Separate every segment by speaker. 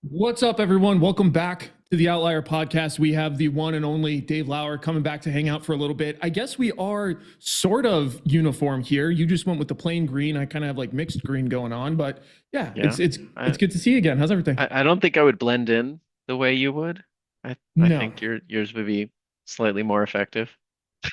Speaker 1: What's up, everyone? Welcome back to the Outlier Podcast. We have the one and only Dave Lauer coming back to hang out for a little bit. I guess we are sort of uniform here. You just went with the plain green. I kind of have like mixed green going on, but yeah, it's
Speaker 2: Yeah.
Speaker 1: it's
Speaker 2: I,
Speaker 1: it's good to see you again. How's everything?
Speaker 2: I don't think I would blend in the way you would. I
Speaker 1: No,
Speaker 2: think yours would be slightly more effective.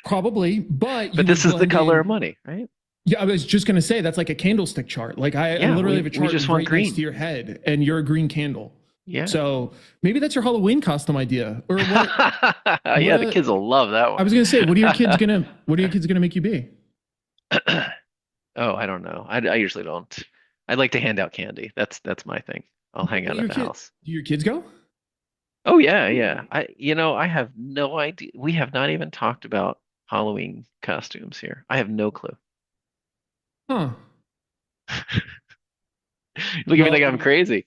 Speaker 1: probably, but
Speaker 2: But
Speaker 1: you would
Speaker 2: this is the
Speaker 1: blend
Speaker 2: color of
Speaker 1: in.
Speaker 2: money, right?
Speaker 1: Yeah, I was just gonna say that's like a candlestick chart. Like I
Speaker 2: Yeah,
Speaker 1: literally have
Speaker 2: we
Speaker 1: a
Speaker 2: we
Speaker 1: chart
Speaker 2: just want
Speaker 1: right next to
Speaker 2: green.
Speaker 1: your head, and you're a green candle.
Speaker 2: Yeah.
Speaker 1: So maybe that's your Halloween costume idea, or what? What
Speaker 2: Yeah, the kids will love that
Speaker 1: I
Speaker 2: one.
Speaker 1: was gonna say, what are your kids gonna make you be?
Speaker 2: Oh, I don't know. I usually don't. I like to hand out candy. That's my thing. I'll hang
Speaker 1: Well,
Speaker 2: out at the house.
Speaker 1: do your kids go?
Speaker 2: Oh yeah, yeah. I have no idea. We have not even talked about Halloween costumes here. I have no clue.
Speaker 1: Huh.
Speaker 2: Look at me
Speaker 1: Well,
Speaker 2: like I'm crazy.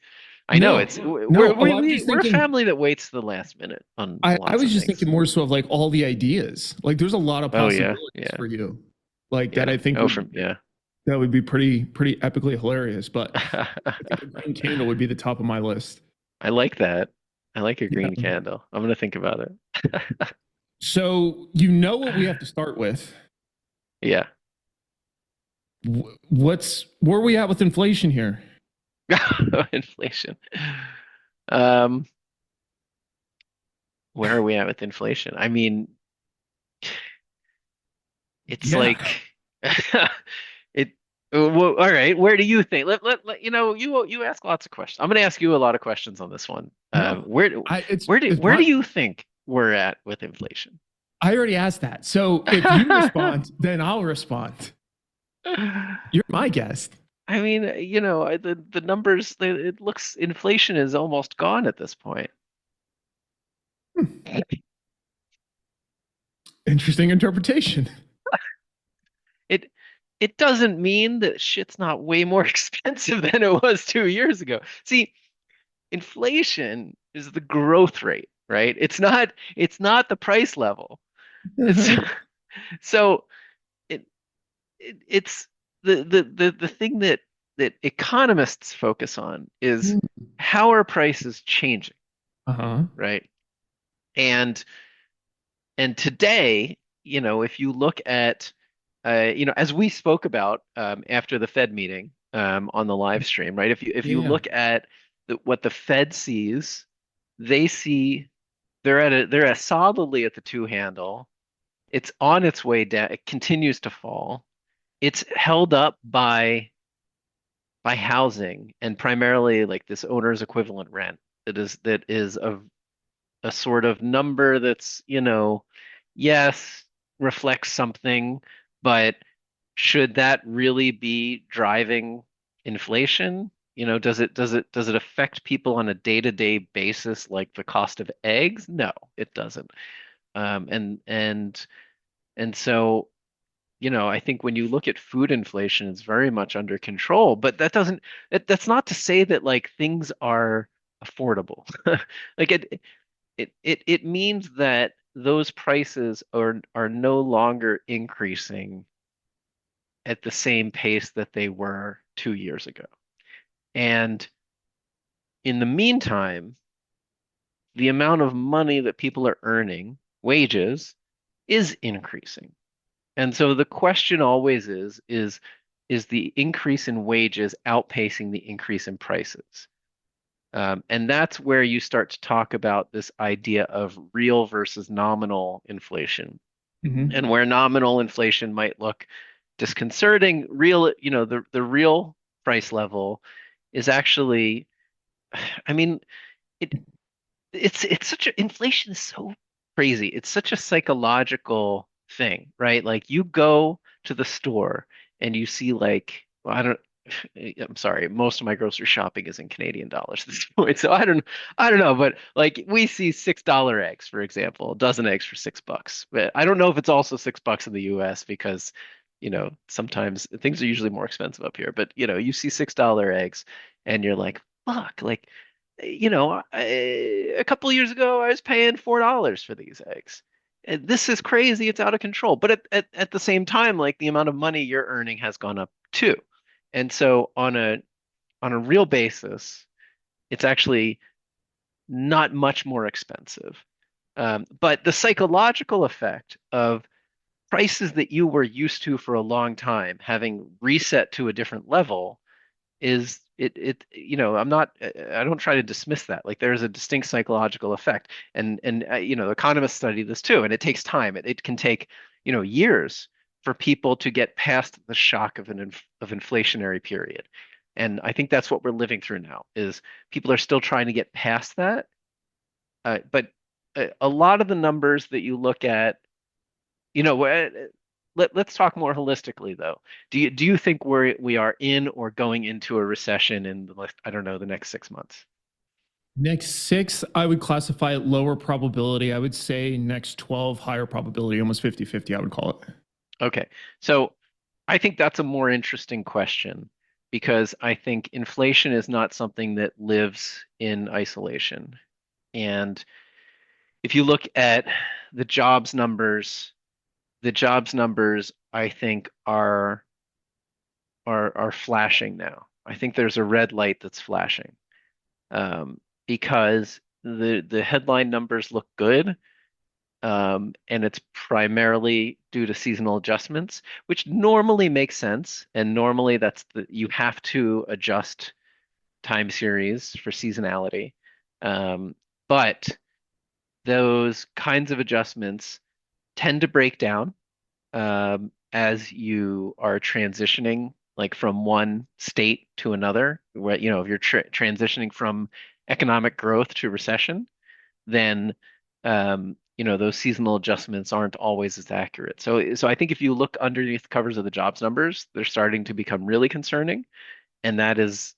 Speaker 2: I know
Speaker 1: no,
Speaker 2: it's
Speaker 1: no. Oh, I was just
Speaker 2: we're a
Speaker 1: thinking.
Speaker 2: family that waits to the last minute on
Speaker 1: I
Speaker 2: lots
Speaker 1: was
Speaker 2: of
Speaker 1: just
Speaker 2: things.
Speaker 1: thinking more so of like all the ideas. Like, there's a lot of
Speaker 2: Oh yeah,
Speaker 1: possibilities
Speaker 2: yeah,
Speaker 1: for you, like that.
Speaker 2: yeah.
Speaker 1: I think
Speaker 2: Oh,
Speaker 1: would
Speaker 2: from yeah.
Speaker 1: that would be pretty epically hilarious. But I think a green candle would be the top of my list.
Speaker 2: I like that. I like a green
Speaker 1: Yeah.
Speaker 2: candle. I'm gonna think about it.
Speaker 1: So you know what we have to start with.
Speaker 2: Yeah.
Speaker 1: What's where are we at with inflation here?
Speaker 2: Inflation. Um, where are we at with inflation? I mean, it's
Speaker 1: Yeah.
Speaker 2: like it. Well, all right. Where do you think? You ask lots of questions. I'm going to ask you a lot of questions on this one.
Speaker 1: No. I it's
Speaker 2: Where do
Speaker 1: my
Speaker 2: you think we're at with inflation?
Speaker 1: I already asked that. So if you respond, then I'll respond. You're my guest.
Speaker 2: I mean, the numbers. It looks inflation is almost gone at this point.
Speaker 1: Hmm. Interesting interpretation.
Speaker 2: It it doesn't mean that shit's not way more expensive than it was 2 years ago. See, inflation is the growth rate, right? It's not the price level. It's so it's the thing that economists focus on is how are prices changing,
Speaker 1: Uh-huh.
Speaker 2: right? And and today, if you look at as we spoke about after the Fed meeting on the live stream, right? If you
Speaker 1: Yeah.
Speaker 2: look at what the Fed sees, they see they're at solidly at the two handle. It's on its way down. It continues to fall. It's held up by housing and primarily like this owner's equivalent rent. That is a sort of number that's, yes, reflects something, but should that really be driving inflation? Does it affect people on a day-to-day basis like the cost of eggs? No, it doesn't. Um, and and and so, I think when you look at food inflation, it's very much under control, but that's not to say that like things are affordable. Like it means that those prices are no longer increasing at the same pace that they were 2 years ago. And in the meantime, the amount of money that people are earning, wages, is increasing. And so the question always is the increase in wages outpacing the increase in prices? And that's where you start to talk about this idea of real versus nominal inflation.
Speaker 1: Hmm.
Speaker 2: And where nominal inflation might look disconcerting, the real price level is actually, I mean, it it's such a inflation is so crazy. It's such a psychological thing, right? Like you go to the store and you see like, well, I'm sorry, most of my grocery shopping is in Canadian dollars at this point. So I don't know, but like we see $6 eggs, for example, a dozen eggs for $6. But I don't know if it's also $6 in the US because, sometimes things are usually more expensive up here. But you see $6 eggs and you're like, fuck, like a couple of years ago, I was paying $4 for these eggs. And this is crazy. It's out of control. But at the same time, like the amount of money you're earning has gone up too. And so on a real basis, It's actually not much more expensive. But the psychological effect of prices that you were used to for a long time having reset to a different level is I'm not I don't try to dismiss that. Like there's a distinct psychological effect, and economists study this too, and it takes time. It can take years for people to get past the shock of of inflationary period. And I think that's what we're living through now is people are still trying to get past that. But a lot of the numbers that you look at, let's talk more holistically though. Do you think we are in or going into a recession in I don't know, the next 6 months?
Speaker 1: Next six, I would classify it lower probability. I would say next 12, higher probability, almost 50-50, I would call it.
Speaker 2: Okay. So I think that's a more interesting question because I think inflation is not something that lives in isolation. And if you look at the jobs numbers, the jobs numbers I think are flashing now. I think there's a red light that's flashing because the headline numbers look good, and it's primarily due to seasonal adjustments, which normally makes sense. And normally you have to adjust time series for seasonality. But those kinds of adjustments tend to break down as you are transitioning like from one state to another, where if you're transitioning from economic growth to recession, then those seasonal adjustments aren't always as accurate. So I think if you look underneath the covers of the jobs numbers, they're starting to become really concerning, and that is,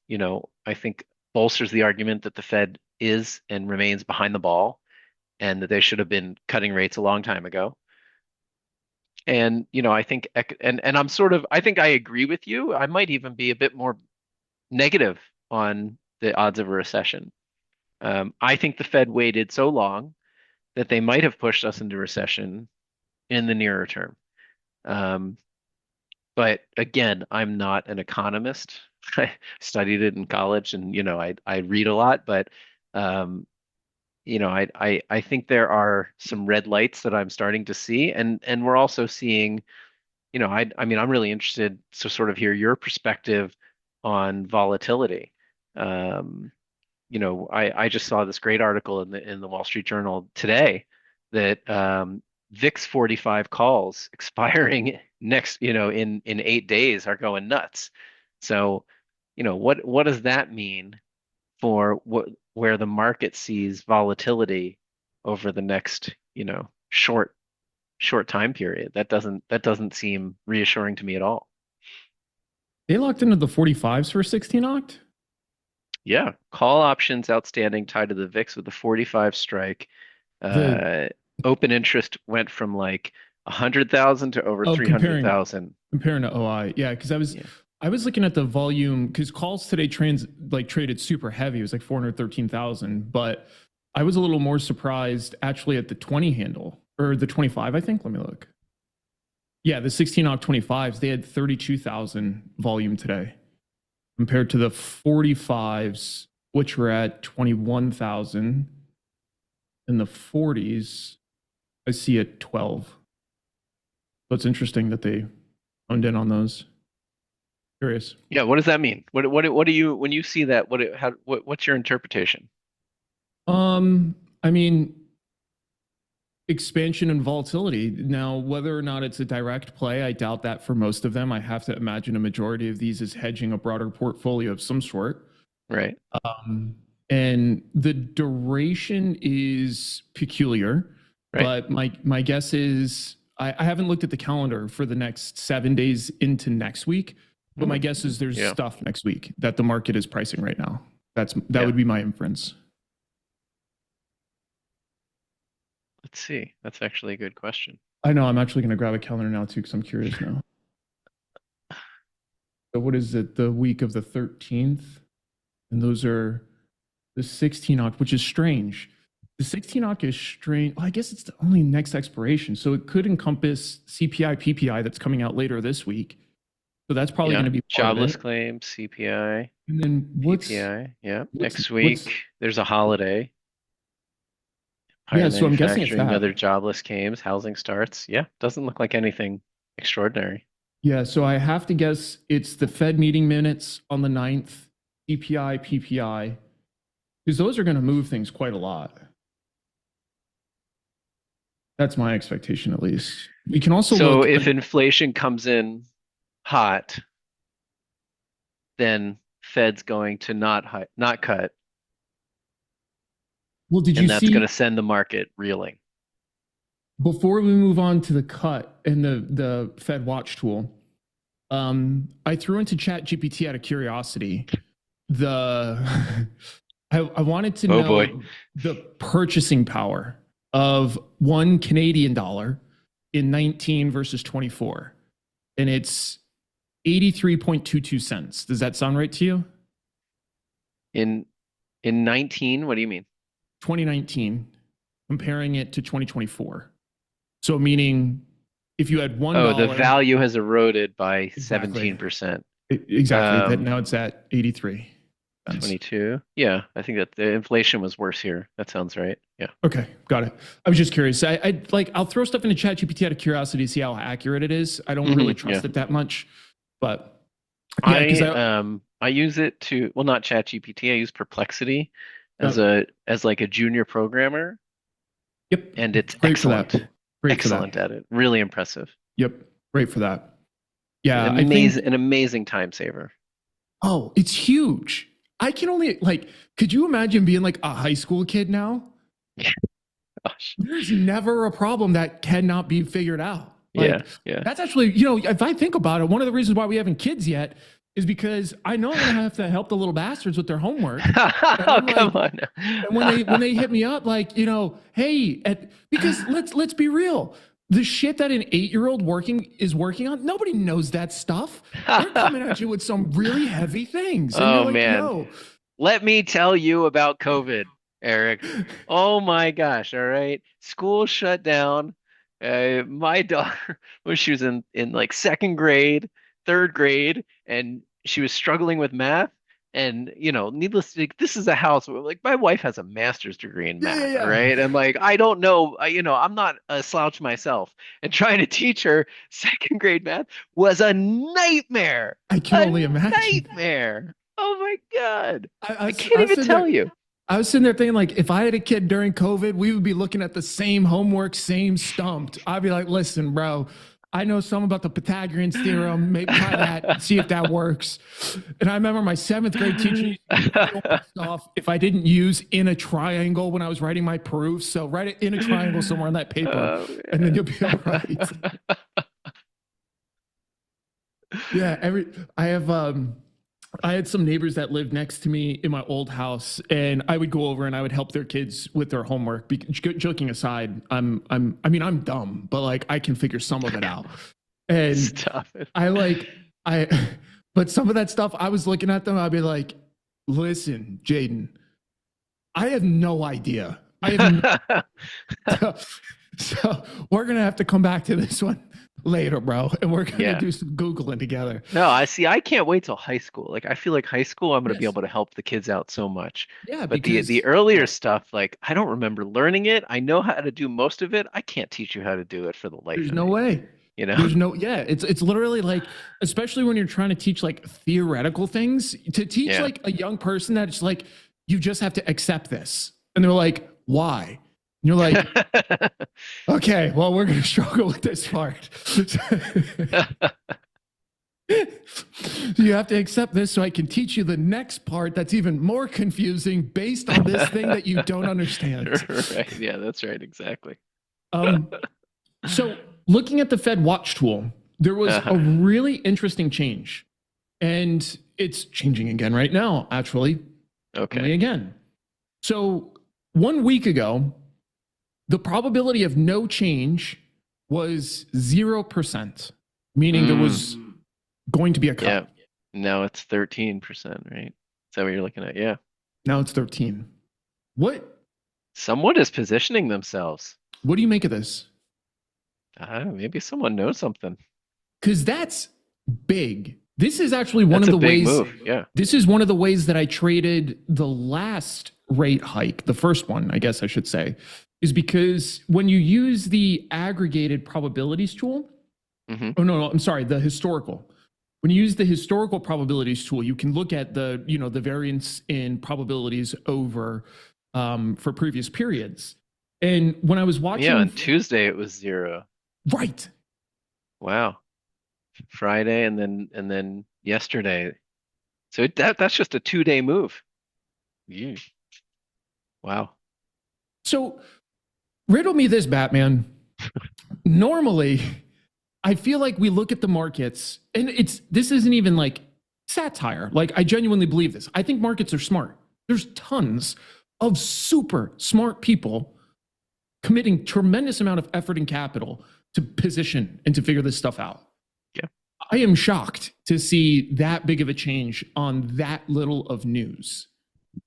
Speaker 2: I think bolsters the argument that the Fed is and remains behind the ball, and that they should have been cutting rates a long time ago. And I think and I think I agree with you. I might even be a bit more negative on the odds of a recession. I think the Fed waited so long that they might have pushed us into recession in the nearer term. Um, but again, I'm not an economist. I studied it in college, and I read a lot, but um, I think there are some red lights that I'm starting to see, and we're also seeing, I mean, I'm really interested to sort of hear your perspective on volatility. Um, I just saw this great article in the Wall Street Journal today that VIX 45 calls expiring next, in 8 days are going nuts. So, what does that mean for where the market sees volatility over the next, short time period? That doesn't seem reassuring to me at all.
Speaker 1: They locked into the 45s for 16 oct.
Speaker 2: Yeah, call options outstanding tied to the VIX with the 45 strike.
Speaker 1: The
Speaker 2: Uh, Open interest went from like 100,000 to over
Speaker 1: oh, comparing
Speaker 2: 300,000.
Speaker 1: comparing to OI, yeah, because
Speaker 2: Yeah.
Speaker 1: I was looking at the volume because calls today traded super heavy. It was like 413,000, but I was a little more surprised actually at the 20 handle or the 25. I think. Let me look. Yeah, the 16 oct 25s. They had 32,000 volume today compared to the 45s, which were at 21,000. In the 40s, I see at 12. So it's interesting that they honed in on those. Curious.
Speaker 2: Yeah, what does that mean? What do you when you see that? What's your interpretation?
Speaker 1: I mean, expansion and volatility. Now, whether or not it's a direct play, I doubt that for most of them. I have to imagine a majority of these is hedging a broader portfolio of some sort.
Speaker 2: Right.
Speaker 1: Um, and the duration is peculiar,
Speaker 2: Right.
Speaker 1: but my guess is I haven't looked at the calendar for the next 7 days into next week, but my guess is there's
Speaker 2: Yeah.
Speaker 1: stuff next week that the market is pricing right now. That
Speaker 2: Yeah.
Speaker 1: would be my inference.
Speaker 2: Let's see. That's actually a good question.
Speaker 1: I know I'm actually going to grab a calendar now too because I'm curious now. So what is it? The week of the 13th, and those are the 16 oct, which is strange. The 16 oct is strange. Well, I guess it's the only next expiration, so it could encompass CPI, PPI that's coming out later this week. So that's probably going
Speaker 2: Yeah.
Speaker 1: to be part of
Speaker 2: Jobless
Speaker 1: it.
Speaker 2: claims, CPI,
Speaker 1: And then
Speaker 2: PPI. Yeah. Next
Speaker 1: what's
Speaker 2: week, there's a holiday. Higher
Speaker 1: yeah, so I'm guessing it's
Speaker 2: manufacturing,
Speaker 1: that.
Speaker 2: other jobless claims, housing starts. Yeah. Doesn't look like anything extraordinary.
Speaker 1: Yeah, so I have to guess it's the Fed meeting minutes on the 9th, CPI, PPI, because those are going to move things quite a lot. That's my expectation, at least. We can also
Speaker 2: So
Speaker 1: look.
Speaker 2: if inflation comes in hot, then Fed's going to not cut,
Speaker 1: Well, did you
Speaker 2: and that's going
Speaker 1: see
Speaker 2: to send the market reeling.
Speaker 1: before we move on to the cut and the Fed watch tool? I threw into Chat GPT out of curiosity. The I wanted to
Speaker 2: Oh boy.
Speaker 1: know the purchasing power of one Canadian dollar in 19 versus 24. And it's 83.22 cents. Does that sound right to you?
Speaker 2: In in 19, what do you mean?
Speaker 1: 2019, comparing it to 2024. So meaning if you had one
Speaker 2: Oh, the
Speaker 1: dollar,
Speaker 2: value has eroded by
Speaker 1: exactly,
Speaker 2: 17%.
Speaker 1: exactly. That
Speaker 2: Um,
Speaker 1: now it's at 83 cents.
Speaker 2: 22. Yeah, I think that the inflation was worse here. That sounds right. Yeah.
Speaker 1: Okay, got it. I was just curious. I like I'll throw stuff into ChatGPT out of curiosity to see how accurate it is. I don't really
Speaker 2: Yeah.
Speaker 1: trust it that much, but yeah, because
Speaker 2: I use it to, well, not ChatGPT. I use Perplexity
Speaker 1: uh,
Speaker 2: as like a junior programmer,
Speaker 1: yep,
Speaker 2: and it's
Speaker 1: great for that. Great for that.
Speaker 2: excellent at it. Really impressive.
Speaker 1: Yep, great for that. Yeah, I think.
Speaker 2: Amazing, an amazing time saver.
Speaker 1: Oh, it's huge. I can only like. Could you imagine being like a high school kid now?
Speaker 2: Gosh.
Speaker 1: There's never a problem that cannot be figured out.
Speaker 2: Yeah,
Speaker 1: Like
Speaker 2: yeah.
Speaker 1: that's actually, you know, if I think about it, one of the reasons why we haven't kids yet is because I know I'm gonna have to help the little bastards with their homework. And
Speaker 2: Oh,
Speaker 1: I'm
Speaker 2: come
Speaker 1: like,
Speaker 2: on.
Speaker 1: and when they hit me up, like, you know, hey, because let's be real. The shit that an 8-year-old is working on, nobody knows that stuff. They're coming at you with some really heavy things. And you're
Speaker 2: Oh
Speaker 1: like,
Speaker 2: man.
Speaker 1: yo,
Speaker 2: Let me tell you about COVID, Eric. Oh my gosh, all right. School shut down. My daughter, when she was in like second grade, third grade, and she was struggling with math. And needless to, this is a house where like my wife has a master's degree in
Speaker 1: yeah, yeah,
Speaker 2: math, all
Speaker 1: yeah.
Speaker 2: right? And like I don't know, I'm not a slouch myself. And trying to teach her second grade math was a nightmare.
Speaker 1: I can
Speaker 2: A
Speaker 1: only imagine.
Speaker 2: nightmare. Oh my God. I
Speaker 1: I
Speaker 2: can't
Speaker 1: was
Speaker 2: even
Speaker 1: sitting
Speaker 2: tell
Speaker 1: there.
Speaker 2: you.
Speaker 1: I was sitting there thinking, like, if I had a kid during COVID, we would be looking at the same homework, same stumped. I'd be like, listen, bro, I know some about the Pythagorean theorem. Maybe try that, see if that works. And I remember my 7th grade teacher used to get real pissed off if I didn't use in a triangle when I was writing my proofs. So write it in a triangle somewhere on that paper,
Speaker 2: Oh,
Speaker 1: and then
Speaker 2: man.
Speaker 1: you'll be all right. Yeah, I had some neighbors that lived next to me in my old house, and I would go over and I would help their kids with their homework. Joking aside, I mean, I'm dumb, but like I can figure some of it out. And
Speaker 2: Stop it.
Speaker 1: I like, I, but some of that stuff, I was looking at them, I'd be like, listen, Jaden, I have no idea. I have so we're gonna have to come back to this one later, bro, and we're gonna
Speaker 2: Yeah.
Speaker 1: do some Googling together.
Speaker 2: No, I see. I can't wait till high school. Like I feel like high school, I'm gonna be
Speaker 1: Yes.
Speaker 2: able to help the kids out so much.
Speaker 1: Yeah,
Speaker 2: But the
Speaker 1: because
Speaker 2: earlier stuff, like I don't remember learning it. I know how to do most of it. I can't teach you how to do it for the life
Speaker 1: there's
Speaker 2: of
Speaker 1: no
Speaker 2: me.
Speaker 1: way.
Speaker 2: You know?
Speaker 1: There's no, yeah, it's literally like, especially when you're trying to teach like theoretical things, to teach
Speaker 2: Yeah.
Speaker 1: like a young person that it's like, you just have to accept this. And they're like, why? And you're like, okay, well, we're going to struggle with this part. You have to accept this so I can teach you the next part that's even more confusing based on this thing that you don't understand.
Speaker 2: Right. Yeah, that's right. Exactly.
Speaker 1: Um, so looking at the Fed watch tool, there was a really interesting change, and it's changing again right now, actually.
Speaker 2: Okay.
Speaker 1: Again. So 1 week ago, the probability of no change was 0%, meaning there was going to be a cut.
Speaker 2: Yeah. Now it's 13%, right? Is that what you're looking at? Yeah.
Speaker 1: Now it's 13. What
Speaker 2: Someone is positioning themselves.
Speaker 1: do you make of this?
Speaker 2: Maybe someone knows something.
Speaker 1: Because that's big. This is actually one
Speaker 2: That's
Speaker 1: of
Speaker 2: a
Speaker 1: the
Speaker 2: big
Speaker 1: ways.
Speaker 2: move. Yeah.
Speaker 1: This is one of the ways that I traded the last rate hike, the first one, I guess I should say, is because when you use the aggregated probabilities tool, oh no, I'm sorry, the historical. When you use the historical probabilities tool, you can look at the the variance in probabilities over for previous periods. And when I was
Speaker 2: Yeah,
Speaker 1: watching,
Speaker 2: on Tuesday it was 0.
Speaker 1: right,
Speaker 2: Wow. Friday and then yesterday. So that's just a 2-day move. Yeah. Wow.
Speaker 1: so riddle me this, Batman. Normally, I feel like we look at the markets, and this isn't even like satire. Like, I genuinely believe this. I think markets are smart. There's tons of super smart people committing tremendous amount of effort and capital to position and to figure this stuff out.
Speaker 2: Yeah.
Speaker 1: I am shocked to see that big of a change on that little of news,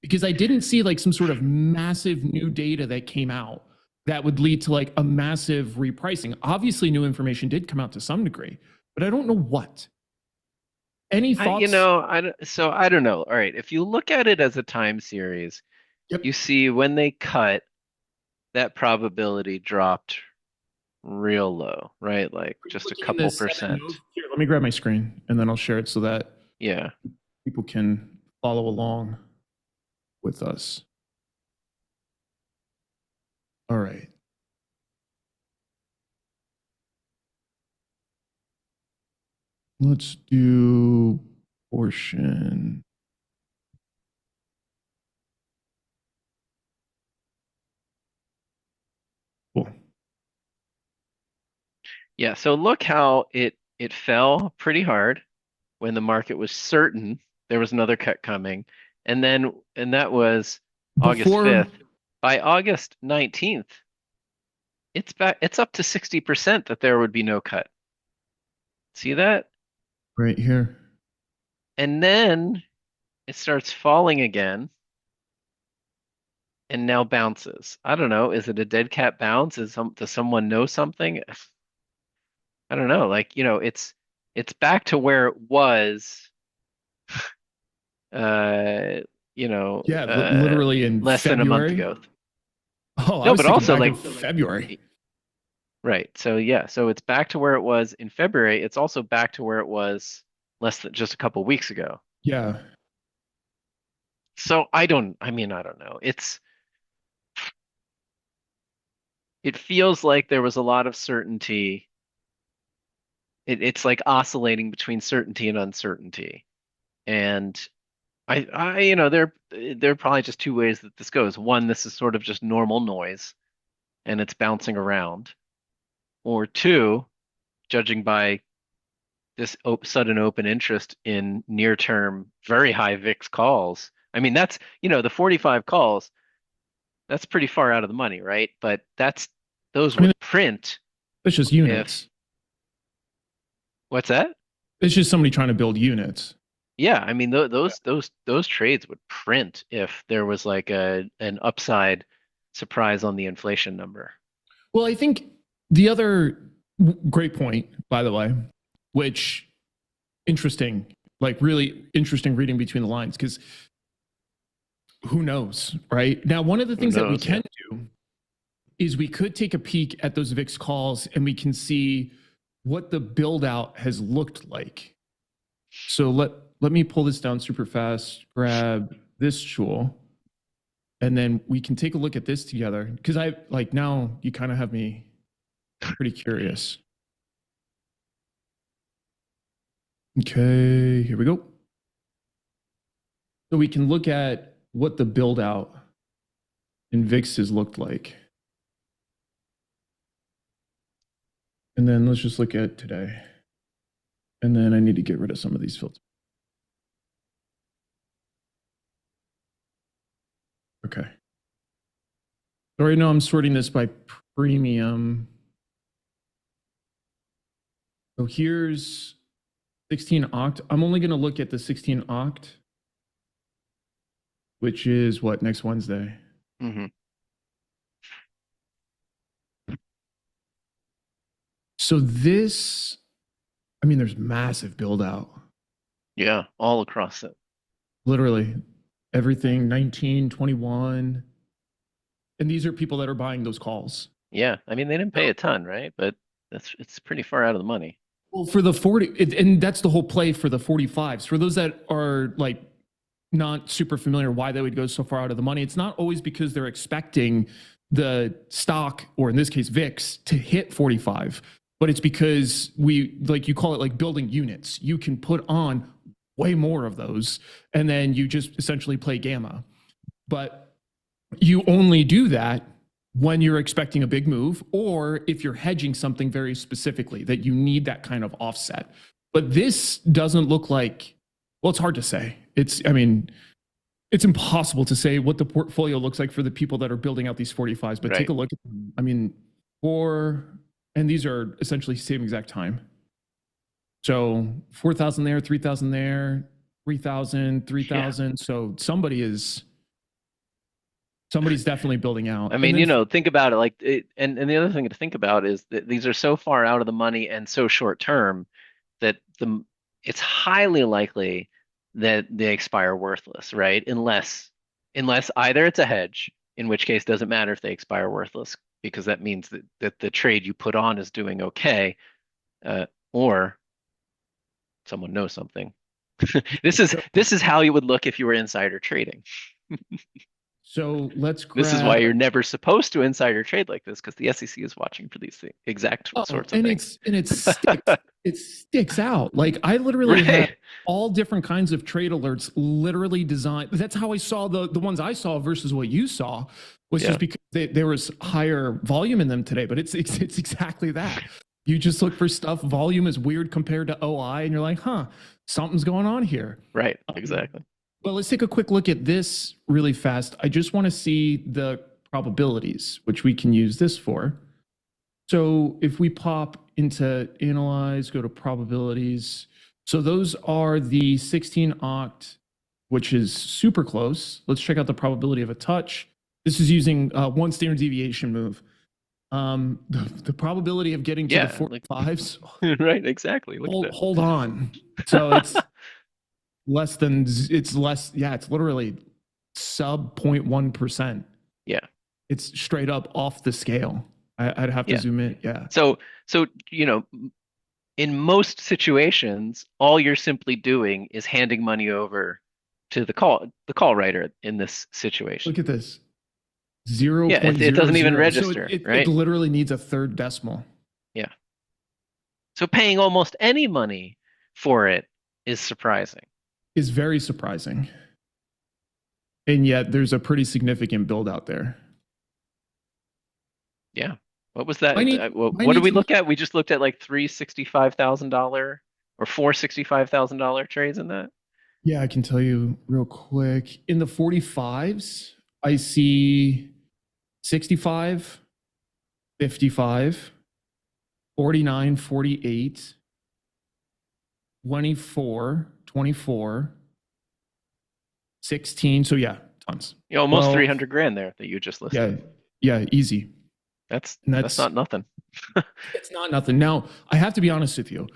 Speaker 1: because I didn't see like some sort of massive new data that came out that would lead to like a massive repricing. Obviously, new information did come out to some degree, but I don't know what. Any thoughts?
Speaker 2: I don't know. All right, if you look at it as a time series,
Speaker 1: Yep.
Speaker 2: you see when they cut, that probability dropped real low, right? Like
Speaker 1: Are you
Speaker 2: just a
Speaker 1: looking in the
Speaker 2: couple
Speaker 1: seven nodes?
Speaker 2: percent.
Speaker 1: Here, let me grab my screen and then I'll share it so that
Speaker 2: Yeah.
Speaker 1: people can follow along with us. All right. Let's do portion. Cool.
Speaker 2: Yeah, so look how it fell pretty hard when the market was certain there was another cut coming. And that was August
Speaker 1: Before,
Speaker 2: 5th. By August 19th, it's up to 60% that there would be no cut. See that?
Speaker 1: right here.
Speaker 2: And then it starts falling again and now bounces. I don't know. Is it a dead cat bounce? Does someone know something? I don't know. Like, it's back to where it was uh,
Speaker 1: Yeah, literally in
Speaker 2: less than a month
Speaker 1: February.
Speaker 2: ago.
Speaker 1: Oh, I
Speaker 2: No,
Speaker 1: was
Speaker 2: but
Speaker 1: thinking
Speaker 2: also
Speaker 1: back in
Speaker 2: like
Speaker 1: February.
Speaker 2: right. So yeah, so it's back to where it was in February. It's also back to where it was less than just a couple weeks ago.
Speaker 1: Yeah.
Speaker 2: So I don't know. It feels like there was a lot of certainty. It's like oscillating between certainty and uncertainty. And there are probably just two ways that this goes. One, this is sort of just normal noise and it's bouncing around. Or two, judging by this sudden open interest in near term, very high VIX calls. I mean, the 45 calls, that's pretty far out of the money, right? But those
Speaker 1: I mean,
Speaker 2: would print
Speaker 1: it's just
Speaker 2: if,
Speaker 1: units.
Speaker 2: what's that?
Speaker 1: It's just somebody trying to build units.
Speaker 2: Yeah, I mean, those trades would print if there was like an upside surprise on the inflation number.
Speaker 1: Well, I think the other great point, by the way, which interesting, like really interesting reading between the lines, because who knows, right? Now, one of the
Speaker 2: Who
Speaker 1: things that we
Speaker 2: knows? Yeah.
Speaker 1: can do is we could take a peek at those VIX calls and we can see what the build out has looked like. So let me pull this down super fast, grab this tool, and then we can take a look at this together. Because I like now you kind of have me pretty curious. Okay, here we go. So we can look at what the build out in VIX has looked like. And then let's just look at today. And then I need to get rid of some of these filters. Okay. So right now I'm sorting this by premium. So here's 16 oct. I'm only going to look at the 16 oct, which is what, next Wednesday.
Speaker 2: Hmm.
Speaker 1: So this, I mean, there's massive build out.
Speaker 2: Yeah, all across it.
Speaker 1: Literally everything 19, 21. And these are people that are buying those calls.
Speaker 2: Yeah, I mean they didn't pay a ton, right? But it's pretty far out of the money.
Speaker 1: Well, for the 40, and that's the whole play for the 45s. For those that are like not super familiar why they would go so far out of the money, it's not always because they're expecting the stock, or in this case, VIX, to hit 45, but it's because we, like you call it, like building units. You can put on way more of those, and then you just essentially play gamma. But you only do that when you're expecting a big move, or if you're hedging something very specifically that you need that kind of offset. But this doesn't look like, well, it's hard to say. I mean, it's impossible to say what the portfolio looks like for the people that are building out these 45s, but take a look at them. I mean, and these are essentially same exact time. So 4,000 there, 3,000 there, 3,000, 3,000. Yeah. So somebody's definitely building out.
Speaker 2: I mean, think about it like and the other thing to think about is that these are so far out of the money and so short term that it's highly likely that they expire worthless, right? Unless either it's a hedge, in which case it doesn't matter if they expire worthless because that means that the trade you put on is doing okay, or someone knows something. This is how you would look if you were insider trading.
Speaker 1: So
Speaker 2: This is why you're never supposed to insider trade like this, because the SEC is watching for these exact sorts of things.
Speaker 1: It sticks out. Like I literally have all different kinds of trade alerts literally designed. That's how I saw the ones I saw versus what you saw, was just because there was higher volume in them today. But it's exactly that. You just look for stuff. Volume is weird compared to OI, and you're like, huh, something's going on here.
Speaker 2: Right. Exactly.
Speaker 1: Well, let's take a quick look at this really fast. I just want to see the probabilities, which we can use this for. So if we pop into analyze, go to probabilities. So those are the 16 oct, which is super close. Let's check out the probability of a touch. This is using one standard deviation move. The probability of getting to the 45s.
Speaker 2: Right, exactly.
Speaker 1: Hold on. So it's it's literally sub 0.1%.
Speaker 2: Yeah.
Speaker 1: It's straight up off the scale. I'd have to zoom in. Yeah.
Speaker 2: So, in most situations, all you're simply doing is handing money over to the call writer in this situation.
Speaker 1: Look at this. 0.
Speaker 2: Yeah, it doesn't even register,
Speaker 1: so
Speaker 2: right?
Speaker 1: It literally needs a third decimal.
Speaker 2: Yeah. So paying almost any money for it is surprising.
Speaker 1: Is very surprising. And yet there's a pretty significant build out there.
Speaker 2: Yeah. What was that? What did we look at? We just looked at like $365,000 or $465,000 trades in that.
Speaker 1: Yeah, I can tell you real quick. In the 45s, I see 65, 55, 49, 48, 24, 24, 16. So yeah, tons.
Speaker 2: Almost 300 grand there that you just listed.
Speaker 1: Yeah, easy.
Speaker 2: That's not nothing.
Speaker 1: It's not nothing. Now, I have to be honest with you.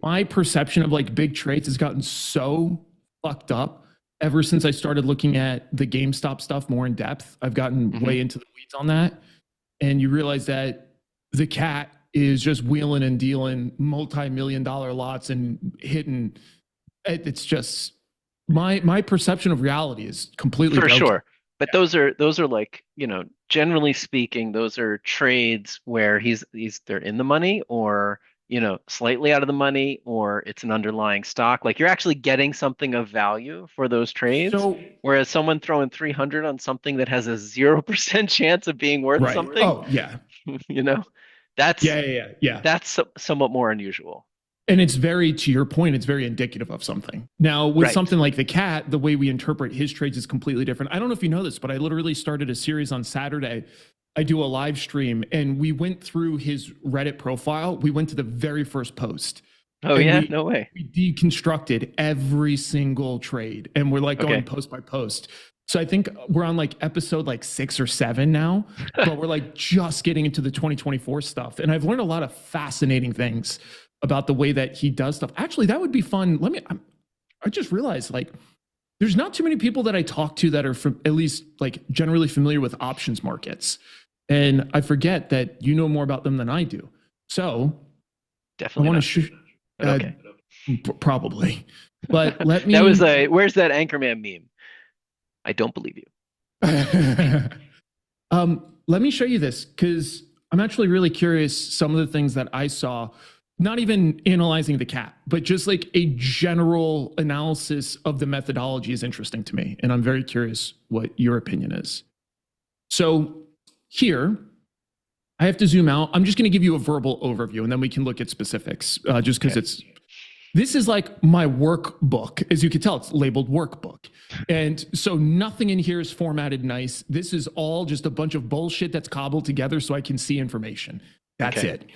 Speaker 1: My perception of like big trades has gotten so fucked up ever since I started looking at the GameStop stuff more in depth. I've gotten way into the weeds on that. And you realize that the cat is just wheeling and dealing multi-million-dollar lots and hitting. It's just my perception of reality is completely
Speaker 2: for broken. Sure. But those are like, generally speaking, those are trades where they're in the money or, slightly out of the money, or it's an underlying stock. Like you're actually getting something of value for those trades. Whereas someone throwing 300 on something that has a 0% chance of being worth something.
Speaker 1: Oh yeah.
Speaker 2: That's
Speaker 1: yeah.
Speaker 2: That's somewhat more unusual.
Speaker 1: And it's to your point, it's very indicative of something. Now, with something like the cat, the way we interpret his trades is completely different. I don't know if you know this, but I literally started a series on Saturday. I do a live stream, and we went through his Reddit profile. We went to the very first post.
Speaker 2: Oh, yeah? No way.
Speaker 1: We deconstructed every single trade, and we're like going post by post. So I think we're on like episode like 6 or 7 now, but we're like just getting into the 2024 stuff. And I've learned a lot of fascinating things about the way that he does stuff. Actually, that would be fun. I just realized like there's not too many people that I talk to that are at least like generally familiar with options markets. And I forget that you know more about them than I do. So
Speaker 2: Definitely
Speaker 1: I want
Speaker 2: not.
Speaker 1: to
Speaker 2: Okay.
Speaker 1: Probably. But let me
Speaker 2: That was where's that Anchorman meme? I don't believe you.
Speaker 1: Let me show you this because I'm actually really curious some of the things that I saw, not even analyzing the cat, but just like a general analysis of the methodology is interesting to me. And I'm very curious what your opinion is. So here, I have to zoom out. I'm just going to give you a verbal overview and then we can look at specifics just because this is like my workbook. As you can tell, it's labeled workbook. And so nothing in here is formatted nice. This is all just a bunch of bullshit that's cobbled together so I can see information. That's it.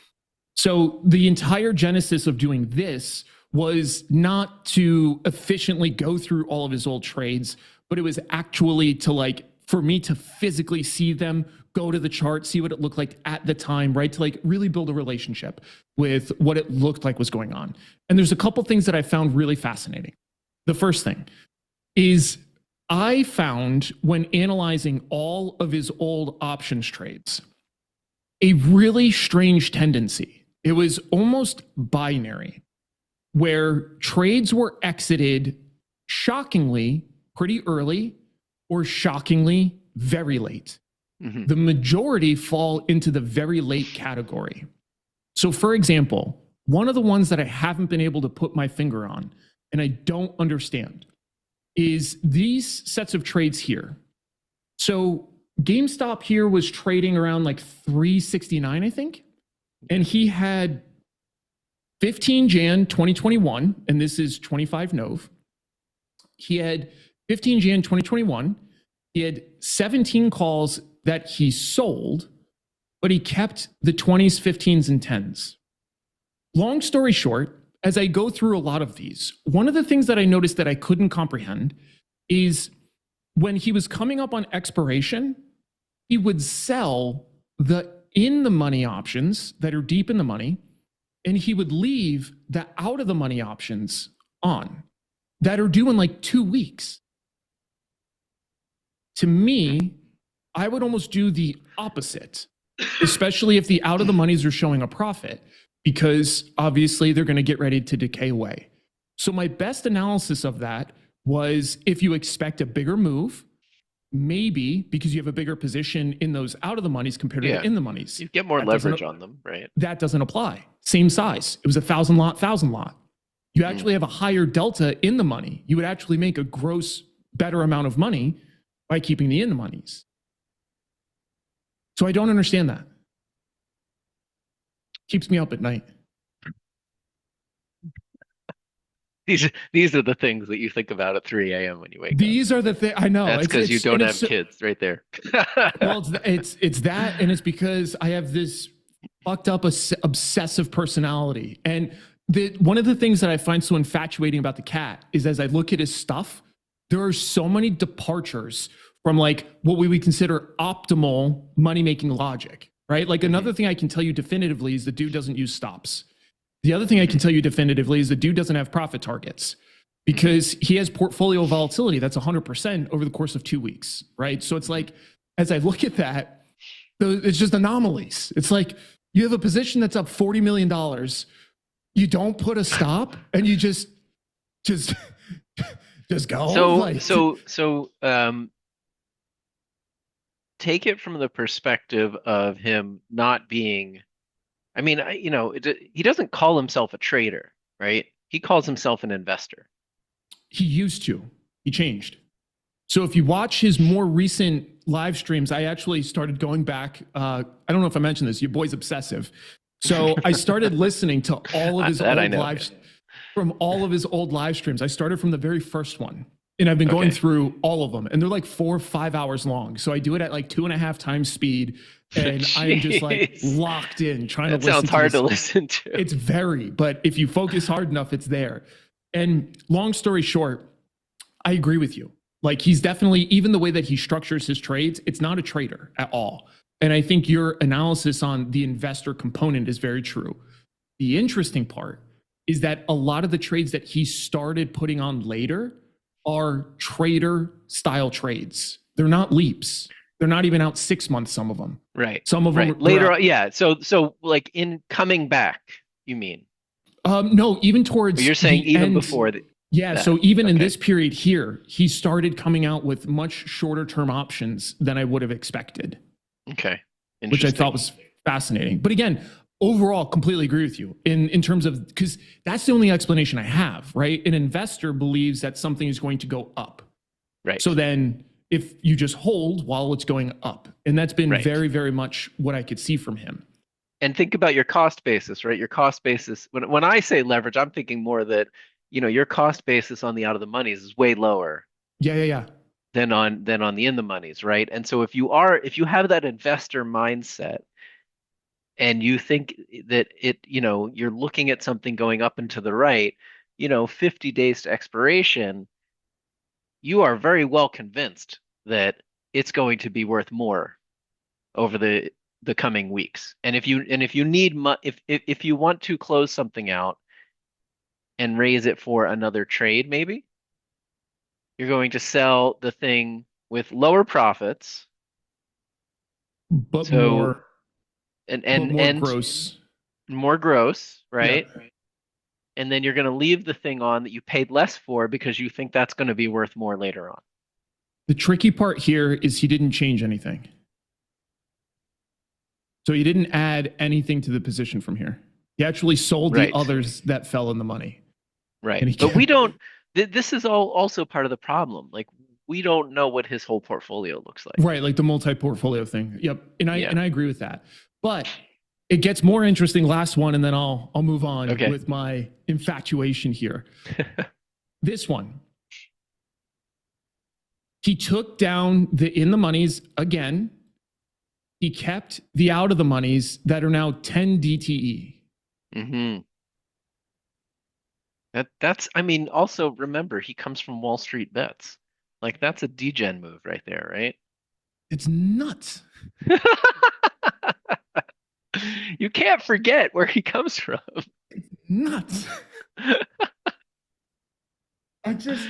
Speaker 1: So the entire genesis of doing this was not to efficiently go through all of his old trades, but it was actually to like, for me to physically see them, go to the chart, see what it looked like at the time, right? To like really build a relationship with what it looked like was going on. And there's a couple things that I found really fascinating. The first thing is I found when analyzing all of his old options trades, a really strange tendency. It was almost binary where trades were exited shockingly pretty early or shockingly very late. Mm-hmm. The majority fall into the very late category. So for example, one of the ones that I haven't been able to put my finger on, and I don't understand, is these sets of trades here. So GameStop here was trading around like 369, I think. And he had 15 Jan 2021, and this is 25 Nov. He had 15 Jan 2021. He had 17 calls that he sold, but he kept the 20s, 15s, and 10s. Long story short, as I go through a lot of these, one of the things that I noticed that I couldn't comprehend is when he was coming up on expiration, he would sell the in the money options that are deep in the money, and he would leave the out of the money options on that are due in like 2 weeks. To me, I would almost do the opposite, especially if the out of the monies are showing a profit, because obviously they're going to get ready to decay away. So my best analysis of that was if you expect a bigger move, maybe because you have a bigger position in those out of the monies compared to the in the monies.
Speaker 2: You get more leverage on them, right?
Speaker 1: That doesn't apply. Same size. It was 1,000 lot, 1,000 lot. You actually have a higher delta in the money. You would actually make a gross better amount of money by keeping the in the monies. So I don't understand that. Keeps me up at night.
Speaker 2: These are the things that you think about at 3 a.m. when you wake up.
Speaker 1: These are the things I know.
Speaker 2: That's because you don't have kids right there.
Speaker 1: Well, it's that, and it's because I have this fucked up obsessive personality. And one of the things that I find so infatuating about the cat is as I look at his stuff, there are so many departures from like what we would consider optimal money-making logic, right? Like another thing I can tell you definitively is the dude doesn't use stops. The other thing I can tell you definitively is the dude doesn't have profit targets because he has portfolio volatility that's 100% over the course of 2 weeks, right? So it's like, as I look at that, it's just anomalies. It's like you have a position that's up $40 million. You don't put a stop and you just go.
Speaker 2: So take it from the perspective of him not being, I mean, he doesn't call himself a trader, right? He calls himself an investor.
Speaker 1: He used to. He changed. So if you watch his more recent live streams, I actually started going back. I don't know if I mentioned this. Your boy's obsessive. So I started listening to all of his old live streams. I started from the very first one. And I've been going through all of them, and they're like 4 or 5 hours long. So I do it at like 2.5 times speed, and I am just like locked in trying to listen.
Speaker 2: Sounds hard to listen to.
Speaker 1: It's very, but if you focus hard enough, it's there. And long story short, I agree with you. Like he's definitely, even the way that he structures his trades, it's not a trader at all. And I think your analysis on the investor component is very true. The interesting part is that a lot of the trades that he started putting on later are trader style trades. They're not leaps. They're not even out 6 months, some of them.
Speaker 2: Right.
Speaker 1: Some of them
Speaker 2: Right.
Speaker 1: they're
Speaker 2: Later
Speaker 1: out.
Speaker 2: on, yeah. So like in coming back, you mean?
Speaker 1: No, even
Speaker 2: Or
Speaker 1: towards
Speaker 2: you're saying
Speaker 1: the
Speaker 2: even
Speaker 1: end.
Speaker 2: before
Speaker 1: Yeah,
Speaker 2: that.
Speaker 1: so even in
Speaker 2: Okay.
Speaker 1: this period here, he started coming out with much shorter term options than I would have expected,
Speaker 2: Okay.
Speaker 1: which I
Speaker 2: Interesting.
Speaker 1: thought was fascinating. But again, overall, completely agree with you in terms of, because that's the only explanation I have, right? An investor believes that something is going to go up.
Speaker 2: Right.
Speaker 1: So then if you just hold while it's going up, and that's been
Speaker 2: Right.
Speaker 1: very, very much what I could see from him.
Speaker 2: And think about your cost basis, right? Your cost basis. When I say leverage, I'm thinking more that, your cost basis on the out of the monies is way lower
Speaker 1: Yeah, yeah, yeah.
Speaker 2: than on the in the monies, right? And so if you have that investor mindset and you think that you're looking at something going up and to the right, 50 days to expiration, you are very well convinced that it's going to be worth more over the coming weeks. And if you need if you want to close something out and raise it for another trade, maybe you're going to sell the thing with lower profits.
Speaker 1: But
Speaker 2: So
Speaker 1: more,
Speaker 2: and
Speaker 1: but
Speaker 2: and
Speaker 1: more
Speaker 2: and
Speaker 1: gross.
Speaker 2: more gross,
Speaker 1: Yeah.
Speaker 2: right? And then you're going to leave the thing on that you paid less for because you think that's going to be worth more later on.
Speaker 1: The tricky part here is he didn't change anything. So he didn't add anything to the position from here. He actually sold the
Speaker 2: Right.
Speaker 1: others that fell in the money.
Speaker 2: Right.
Speaker 1: And he
Speaker 2: But we
Speaker 1: kept,
Speaker 2: don't this is all also part of the problem. Like we don't know what his whole portfolio looks like.
Speaker 1: right, like the multi-portfolio thing. Yep. And I
Speaker 2: Yeah.
Speaker 1: and I agree with that. But it gets more interesting last one, and then I'll move on
Speaker 2: Okay.
Speaker 1: with my infatuation here. This one. He took down the in the monies again. He kept the out of the monies that are now 10 DTE.
Speaker 2: Hmm. That's I mean, also remember he comes from Wall Street Bets. Like that's a degen move right there, right?
Speaker 1: It's nuts.
Speaker 2: You can't forget where he comes from.
Speaker 1: Nuts. I just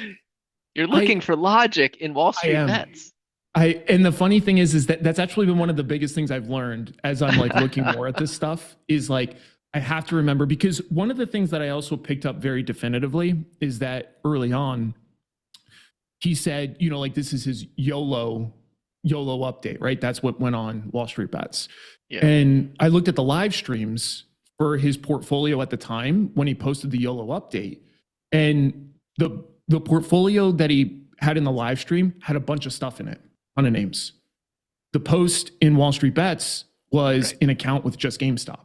Speaker 2: You're
Speaker 1: I
Speaker 2: looking for logic in Wall
Speaker 1: I
Speaker 2: Street
Speaker 1: am.
Speaker 2: Bets.
Speaker 1: And the funny thing is that that's actually been one of the biggest things I've learned as I'm like looking more at this stuff is like I have to remember, because one of the things that I also picked up very definitively is that early on he said, like this is his YOLO update, right? That's what went on Wall Street Bets.
Speaker 2: Yeah.
Speaker 1: And I looked at the live streams for his portfolio at the time when he posted the YOLO update, and the portfolio that he had in the live stream had a bunch of stuff in it, ton of names. The post in Wall Street Bets was
Speaker 2: Right.
Speaker 1: an account with just GameStop.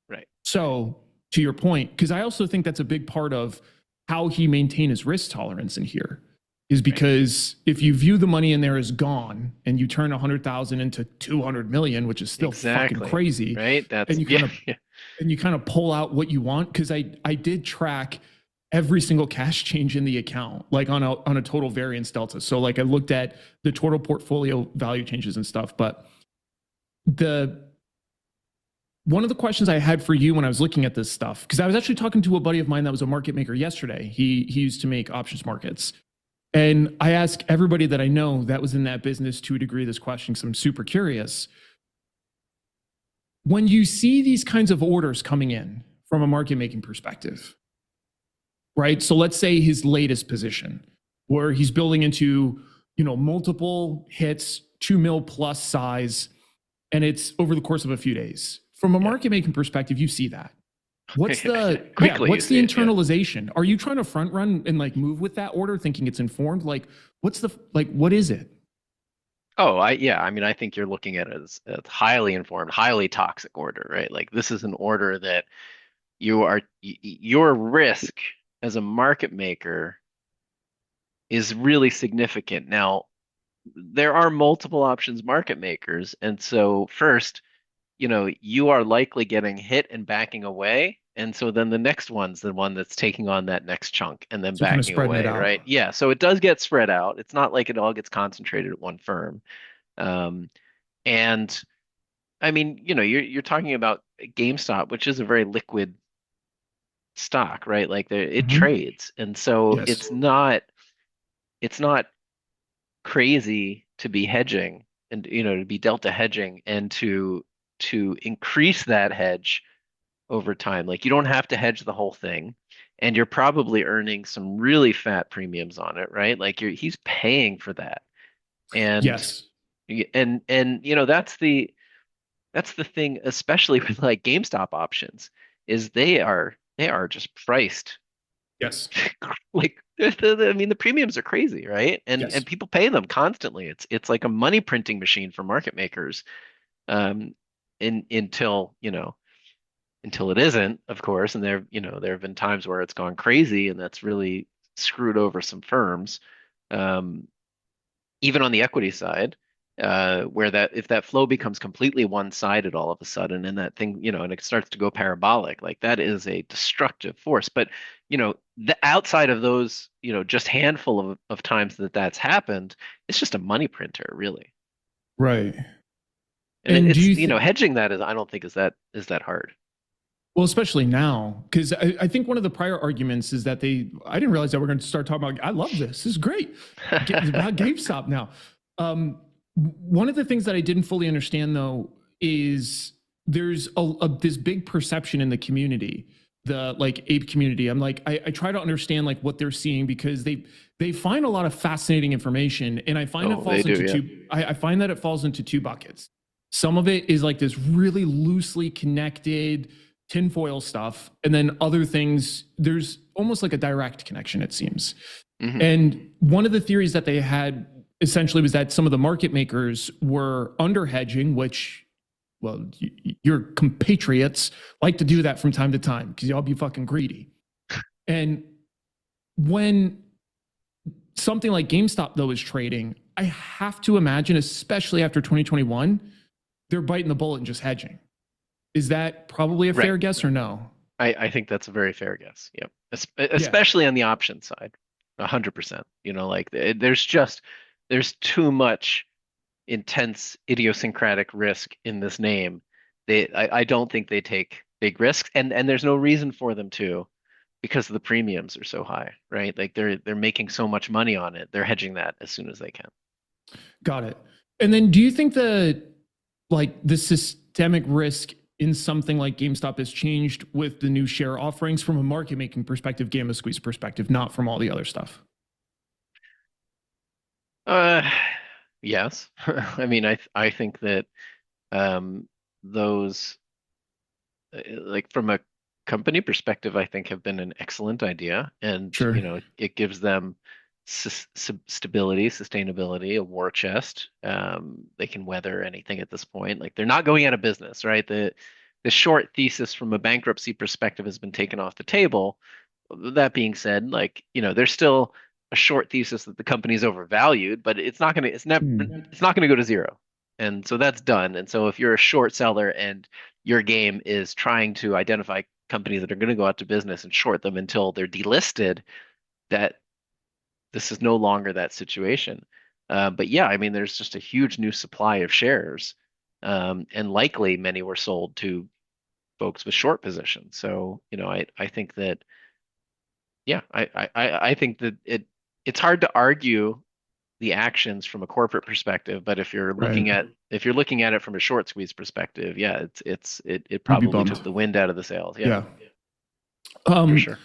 Speaker 2: Right.
Speaker 1: So to your point, because I also think that's a big part of how he maintained his risk tolerance in here, is because if you view the money in there as gone and you turn 100,000 into 200 million, which is still fucking
Speaker 2: Exactly.
Speaker 1: crazy,
Speaker 2: Right? That's
Speaker 1: and you kind
Speaker 2: yeah,
Speaker 1: of
Speaker 2: yeah.
Speaker 1: and you kind of pull out what you want, because I did track every single cash change in the account, like on a total variance delta. So like I looked at the total portfolio value changes and stuff. But the one of the questions I had for you when I was looking at this stuff, because I was actually talking to a buddy of mine that was a market maker yesterday. He used to make options markets. And I ask everybody that I know that was in that business to a degree this question, because I'm super curious. When you see these kinds of orders coming in from a market making perspective, right? So let's say his latest position where he's building into, multiple hits, 2 mil plus size, and it's over the course of a few days. From a
Speaker 2: Yeah.
Speaker 1: market making perspective, you see that. What's the
Speaker 2: Quickly you
Speaker 1: what's the
Speaker 2: see it, yeah.
Speaker 1: internalization? Are you trying to front run and like move with that order thinking it's informed? Like what is it?
Speaker 2: Oh, I mean, I think you're looking at it as a highly informed, highly toxic order, right? Like this is an order that your risk as a market maker is really significant. Now, there are multiple options market makers, and so first, you are likely getting hit and backing away. And so then the next one's the one that's taking on that next chunk and then
Speaker 1: So kind of
Speaker 2: backing
Speaker 1: spreading it
Speaker 2: away,
Speaker 1: out.
Speaker 2: right? Yeah. So it does get spread out. It's not like it all gets concentrated at one firm. Um, and I mean, you're talking about GameStop, which is a very liquid stock, right? Like it
Speaker 1: Mhm.
Speaker 2: trades. And so
Speaker 1: Yes.
Speaker 2: it's not crazy to be hedging and to be delta hedging and to increase that hedge over time. Like you don't have to hedge the whole thing, and you're probably earning some really fat premiums on it, right? Like he's paying for that. And
Speaker 1: Yes.
Speaker 2: that's the thing, especially with like GameStop options, is they are just priced
Speaker 1: Yes.
Speaker 2: like I mean the premiums are crazy, right? And
Speaker 1: Yes.
Speaker 2: people pay them constantly. It's like a money printing machine for market makers. Um, until it isn't, of course, and there have been times where it's gone crazy and that's really screwed over some firms. Um, even on the equity side, where that if that flow becomes completely one-sided all of a sudden, and that thing, and it starts to go parabolic, like that is a destructive force. But the outside of those, just handful of times that that's happened, it's just a money printer, really.
Speaker 1: Right.
Speaker 2: And
Speaker 1: And do
Speaker 2: it's
Speaker 1: you think,
Speaker 2: hedging that is I don't think is that hard.
Speaker 1: well, especially now, because I think one of the prior arguments is that I didn't realize that we're going to start talking about, I love this. This is great. It's about GameStop now. One of the things that I didn't fully understand, though, is there's this big perception in the community, the like ape community. I'm like, I try to understand like what they're seeing because they find a lot of fascinating information, and I find it
Speaker 2: Oh, they
Speaker 1: falls
Speaker 2: do,
Speaker 1: into
Speaker 2: yeah.
Speaker 1: two. I find that it falls into two buckets. Some of it is like this really loosely connected tinfoil stuff, and then other things, there's almost like a direct connection, it seems.
Speaker 2: Hmm.
Speaker 1: And one of the theories that they had essentially was that some of the market makers were under hedging, which, well, your compatriots like to do that from time to time because y'all be fucking greedy. And when something like GameStop, though, is trading, I have to imagine, especially after 2021, they're biting the bullet and just hedging. Is that probably a
Speaker 2: Right.
Speaker 1: fair guess or no?
Speaker 2: I think that's a very fair guess. Yep.
Speaker 1: Yeah.
Speaker 2: Especially on the option side. 100%. Like there's too much intense idiosyncratic risk in this name. I don't think they take big risks, and there's no reason for them to, because the premiums are so high, right? Like they're making so much money on it. They're hedging that as soon as they can.
Speaker 1: Got it. And then do you think the systemic risk in something like GameStop has changed with the new share offerings from a market making perspective, Gamma Squeeze perspective, not from all the other stuff?
Speaker 2: Uh, yes. I mean, I think that um, those like from a company perspective, I think have been an excellent idea, and
Speaker 1: Sure.
Speaker 2: it gives them stability, sustainability, a war chest. They can weather anything at this point. Like they're not going out of business, right? The short thesis from a bankruptcy perspective has been taken off the table. That being said, like there's still a short thesis that the company is overvalued, but it's never
Speaker 1: Hmm.
Speaker 2: it's not gonna go to zero. And so that's done. And so if you're a short seller and your game is trying to identify companies that are going to go out to business and short them until they're delisted, that this is no longer that situation. But yeah, I mean, there's just a huge new supply of shares, and likely many were sold to folks with short positions. So, I think that, yeah, I think that it's hard to argue the actions from a corporate perspective, but
Speaker 1: Right.
Speaker 2: if you're looking at it from a short squeeze perspective, yeah, it
Speaker 1: You'd be
Speaker 2: probably
Speaker 1: bummed.
Speaker 2: took the wind out of the sails. Yeah,
Speaker 1: Yeah.
Speaker 2: for
Speaker 1: Um,
Speaker 2: sure.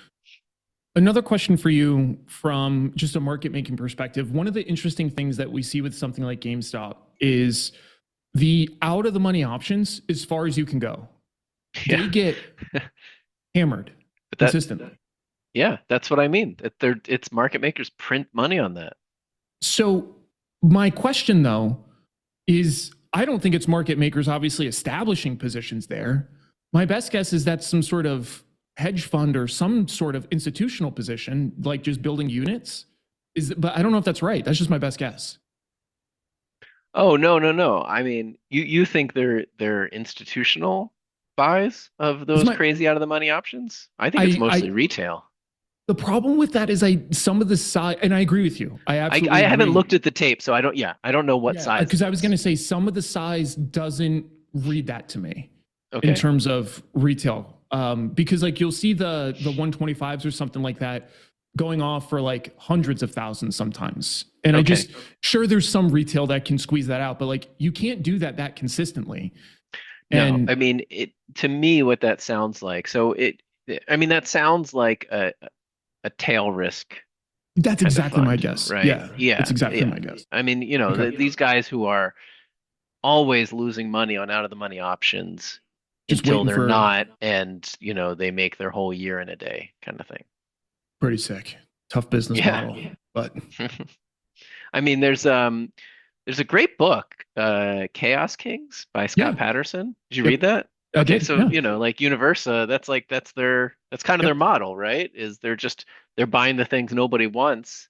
Speaker 1: Another question for you from just a market making perspective. One of the interesting things that we see with something like GameStop is the out of the money options as far as you can go.
Speaker 2: Yeah.
Speaker 1: They get hammered
Speaker 2: But
Speaker 1: consistently.
Speaker 2: yeah, that's what I mean. It's market makers print money on that.
Speaker 1: So my question though is I don't think it's market makers obviously establishing positions there. My best guess is that's some sort of hedge fund or some sort of institutional position, like just building units. But I don't know if that's right. That's just my best guess.
Speaker 2: Oh, no, no, no. I mean, you think they're institutional buys of
Speaker 1: It's
Speaker 2: those
Speaker 1: my
Speaker 2: crazy out of the money options? I think it's
Speaker 1: I
Speaker 2: mostly retail.
Speaker 1: the problem with that is some of the size, and I agree with you. I
Speaker 2: I
Speaker 1: absolutely
Speaker 2: haven't
Speaker 1: agree.
Speaker 2: looked at the tape, so I don't know what
Speaker 1: Yeah,
Speaker 2: size
Speaker 1: because
Speaker 2: it
Speaker 1: I was going
Speaker 2: is.
Speaker 1: to say some of the size doesn't read that to me in
Speaker 2: Okay.
Speaker 1: terms of retail. Because like you'll see the 125s or something like that going off for like hundreds of thousands sometimes. And I
Speaker 2: Okay.
Speaker 1: just sure there's some retail that can squeeze that out, but like you can't do that consistently.
Speaker 2: No, I
Speaker 1: And
Speaker 2: mean, it to me what that sounds like. So I mean, that sounds like a tail risk
Speaker 1: that's
Speaker 2: kind of
Speaker 1: exactly my
Speaker 2: fund,
Speaker 1: guess.
Speaker 2: right?
Speaker 1: Yeah, that's
Speaker 2: Yeah,
Speaker 1: exactly
Speaker 2: yeah.
Speaker 1: my guess.
Speaker 2: I mean,
Speaker 1: Okay.
Speaker 2: these guys who are always losing money on out of the money options
Speaker 1: Just
Speaker 2: until
Speaker 1: waiting
Speaker 2: they're
Speaker 1: for
Speaker 2: not, and they make their whole year in a day kind of thing.
Speaker 1: pretty sick. Tough business
Speaker 2: Yeah.
Speaker 1: model. But
Speaker 2: I mean, there's a great book, Chaos Kings by
Speaker 1: yeah,
Speaker 2: Scott Patterson. Did you read
Speaker 1: yep,
Speaker 2: that?
Speaker 1: I
Speaker 2: Okay,
Speaker 1: did.
Speaker 2: so
Speaker 1: Yeah.
Speaker 2: like Universa, that's kind of their
Speaker 1: Yep.
Speaker 2: model, right? Is they're buying the things nobody wants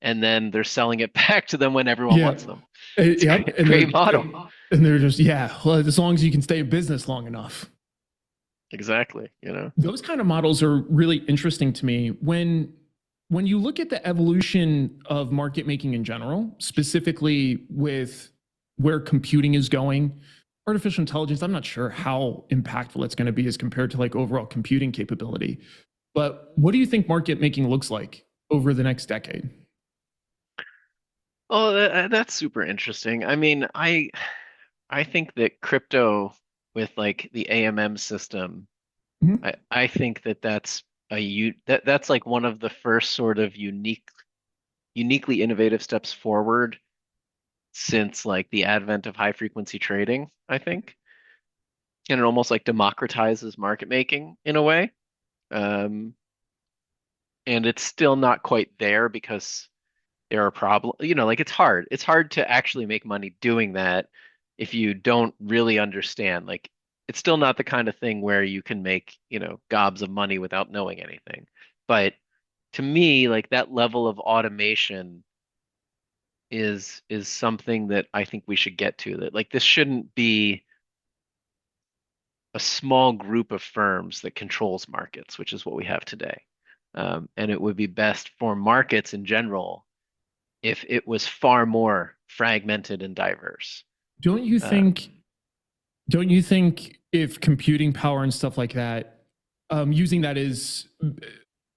Speaker 2: and then they're selling it back to them when everyone
Speaker 1: Yeah.
Speaker 2: wants them. It's a
Speaker 1: Yep.
Speaker 2: great model.
Speaker 1: And they're just, yeah, well, as long as you can stay in business long enough.
Speaker 2: Exactly,
Speaker 1: Those kind of models are really interesting to me when you look at the evolution of market making in general, specifically with where computing is going, artificial intelligence, I'm not sure how impactful it's going to be as compared to like overall computing capability. But what do you think market making looks like over the next decade?
Speaker 2: Oh, that's super interesting. I mean, I think that crypto with like the AMM system,
Speaker 1: Mhm.
Speaker 2: I think that that's like one of the first sort of uniquely innovative steps forward since like the advent of high frequency trading, I think. And it almost like democratizes market making in a way. Um, and it's still not quite there because there are problems, like it's hard. It's hard to actually make money doing that if you don't really understand. Like it's still not the kind of thing where you can make, gobs of money without knowing anything. But to me, like that level of automation is something that I think we should get to. That like this shouldn't be a small group of firms that controls markets, which is what we have today. And it would be best for markets in general if it was far more fragmented and diverse.
Speaker 1: Don't you
Speaker 2: Uh,
Speaker 1: think don't you think if computing power and stuff like that, using that as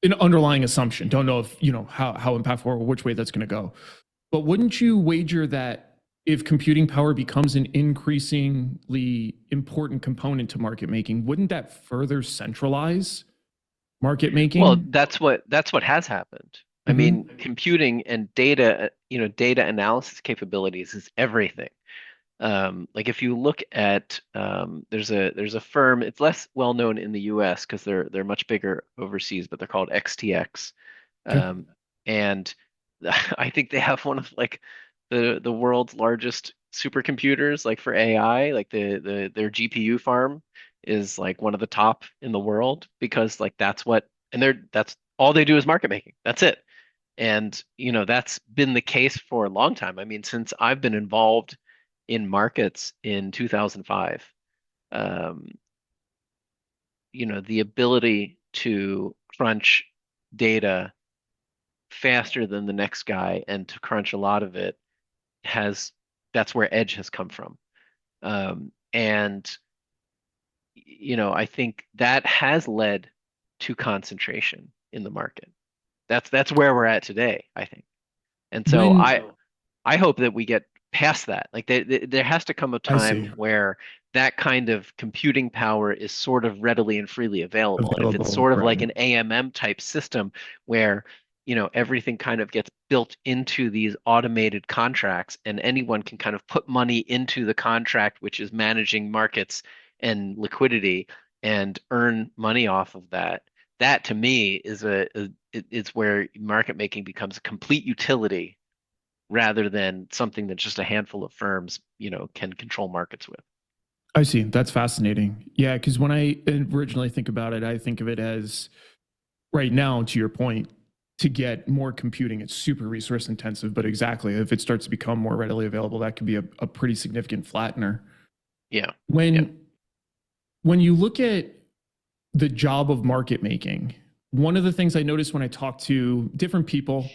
Speaker 1: an underlying assumption, don't know if you know how impactful or which way that's going to go, but wouldn't you wager that if computing power becomes an increasingly important component to market making, wouldn't that further centralize market
Speaker 2: well,
Speaker 1: making?
Speaker 2: that's what has happened. I
Speaker 1: Mm-hmm.
Speaker 2: mean, computing and data analysis capabilities is everything. Like if you look at there's a firm, it's less well known in the US because they're much bigger overseas, but they're called XTX.
Speaker 1: Okay.
Speaker 2: Um, and I think they have one of like the world's largest supercomputers, like for AI, like their GPU farm is like one of the top in the world because like that's all they do is market making. That's it. And that's been the case for a long time. I mean, since I've been involved in markets in 2005, um, the ability to crunch data faster than the next guy and to crunch a lot of it has that's where edge has come from. And I think that has led to concentration in the market. That's where we're at today, I think. And so
Speaker 1: When
Speaker 2: I hope that we get past that. Like there has to come a
Speaker 1: I
Speaker 2: time
Speaker 1: see
Speaker 2: where that kind of computing power is sort of readily and freely available. And if it's
Speaker 1: available,
Speaker 2: sort of like
Speaker 1: right?
Speaker 2: an AMM type system where, everything kind of gets built into these automated contracts and anyone can kind of put money into the contract, which is managing markets and liquidity and earn money off of that. That to me it's where market making becomes a complete utility rather than something that just a handful of firms, can control markets with.
Speaker 1: I see. That's fascinating. Yeah, because when I originally think about it, I think of it as right now, to your point, to get more computing, it's super resource intensive. But exactly, if it starts to become more readily available, that could be a pretty significant flattener.
Speaker 2: Yeah. Yeah.
Speaker 1: When when you look at the job of market making, one of the things I notice when I talk to different people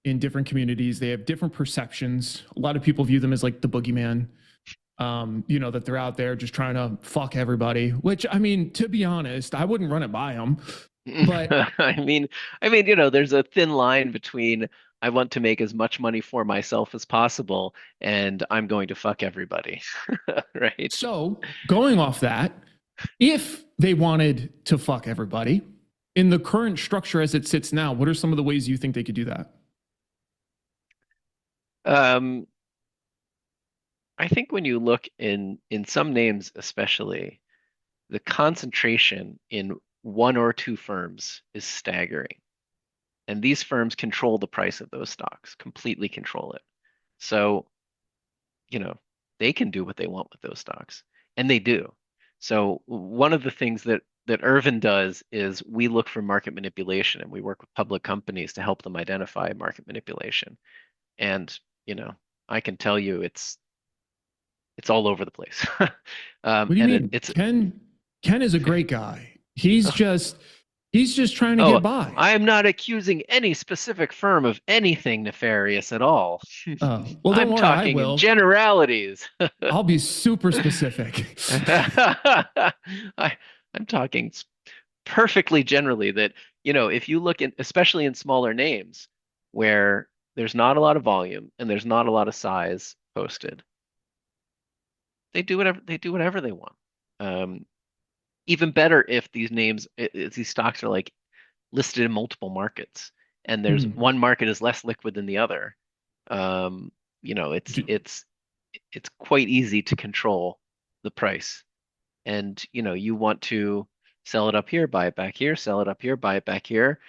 Speaker 1: in different communities, they have different perceptions. A lot of people view them as like the boogeyman. That they're out there just trying to fuck everybody, which I mean, to be honest, I wouldn't run it by them. But
Speaker 2: I mean, there's a thin line between I want to make as much money for myself as possible and I'm going to fuck everybody, right?
Speaker 1: so going off that, if they wanted to fuck everybody in the current structure as it sits now, what are some of the ways you think they could do that?
Speaker 2: Um, I think when you look in some names especially, the concentration in one or two firms is staggering. And these firms control the price of those stocks, completely control it. So, you know, they can do what they want with those stocks, and they do. So one of the things that Irvin does is we look for market manipulation and we work with public companies to help them identify market manipulation. And, you know, I can tell you it's all over the place.
Speaker 1: What do you
Speaker 2: And
Speaker 1: mean?
Speaker 2: it's
Speaker 1: Ken is a great guy. He's just trying to
Speaker 2: oh,
Speaker 1: get by.
Speaker 2: I am not accusing any specific firm of anything nefarious at all.
Speaker 1: Well, don't
Speaker 2: I'm
Speaker 1: worry, I
Speaker 2: talking in
Speaker 1: will.
Speaker 2: generalities.
Speaker 1: I'll be super specific.
Speaker 2: I'm talking perfectly generally that, if you look in, especially in smaller names where there's not a lot of volume and there's not a lot of size posted, they do whatever they want. Um, Even better if these names, these stocks are like listed in multiple markets and there's
Speaker 1: Hmm.
Speaker 2: one market is less liquid than the other. Um, it's quite easy to control the price. And you want to sell it up here, buy it back here, sell it up here, buy it back here.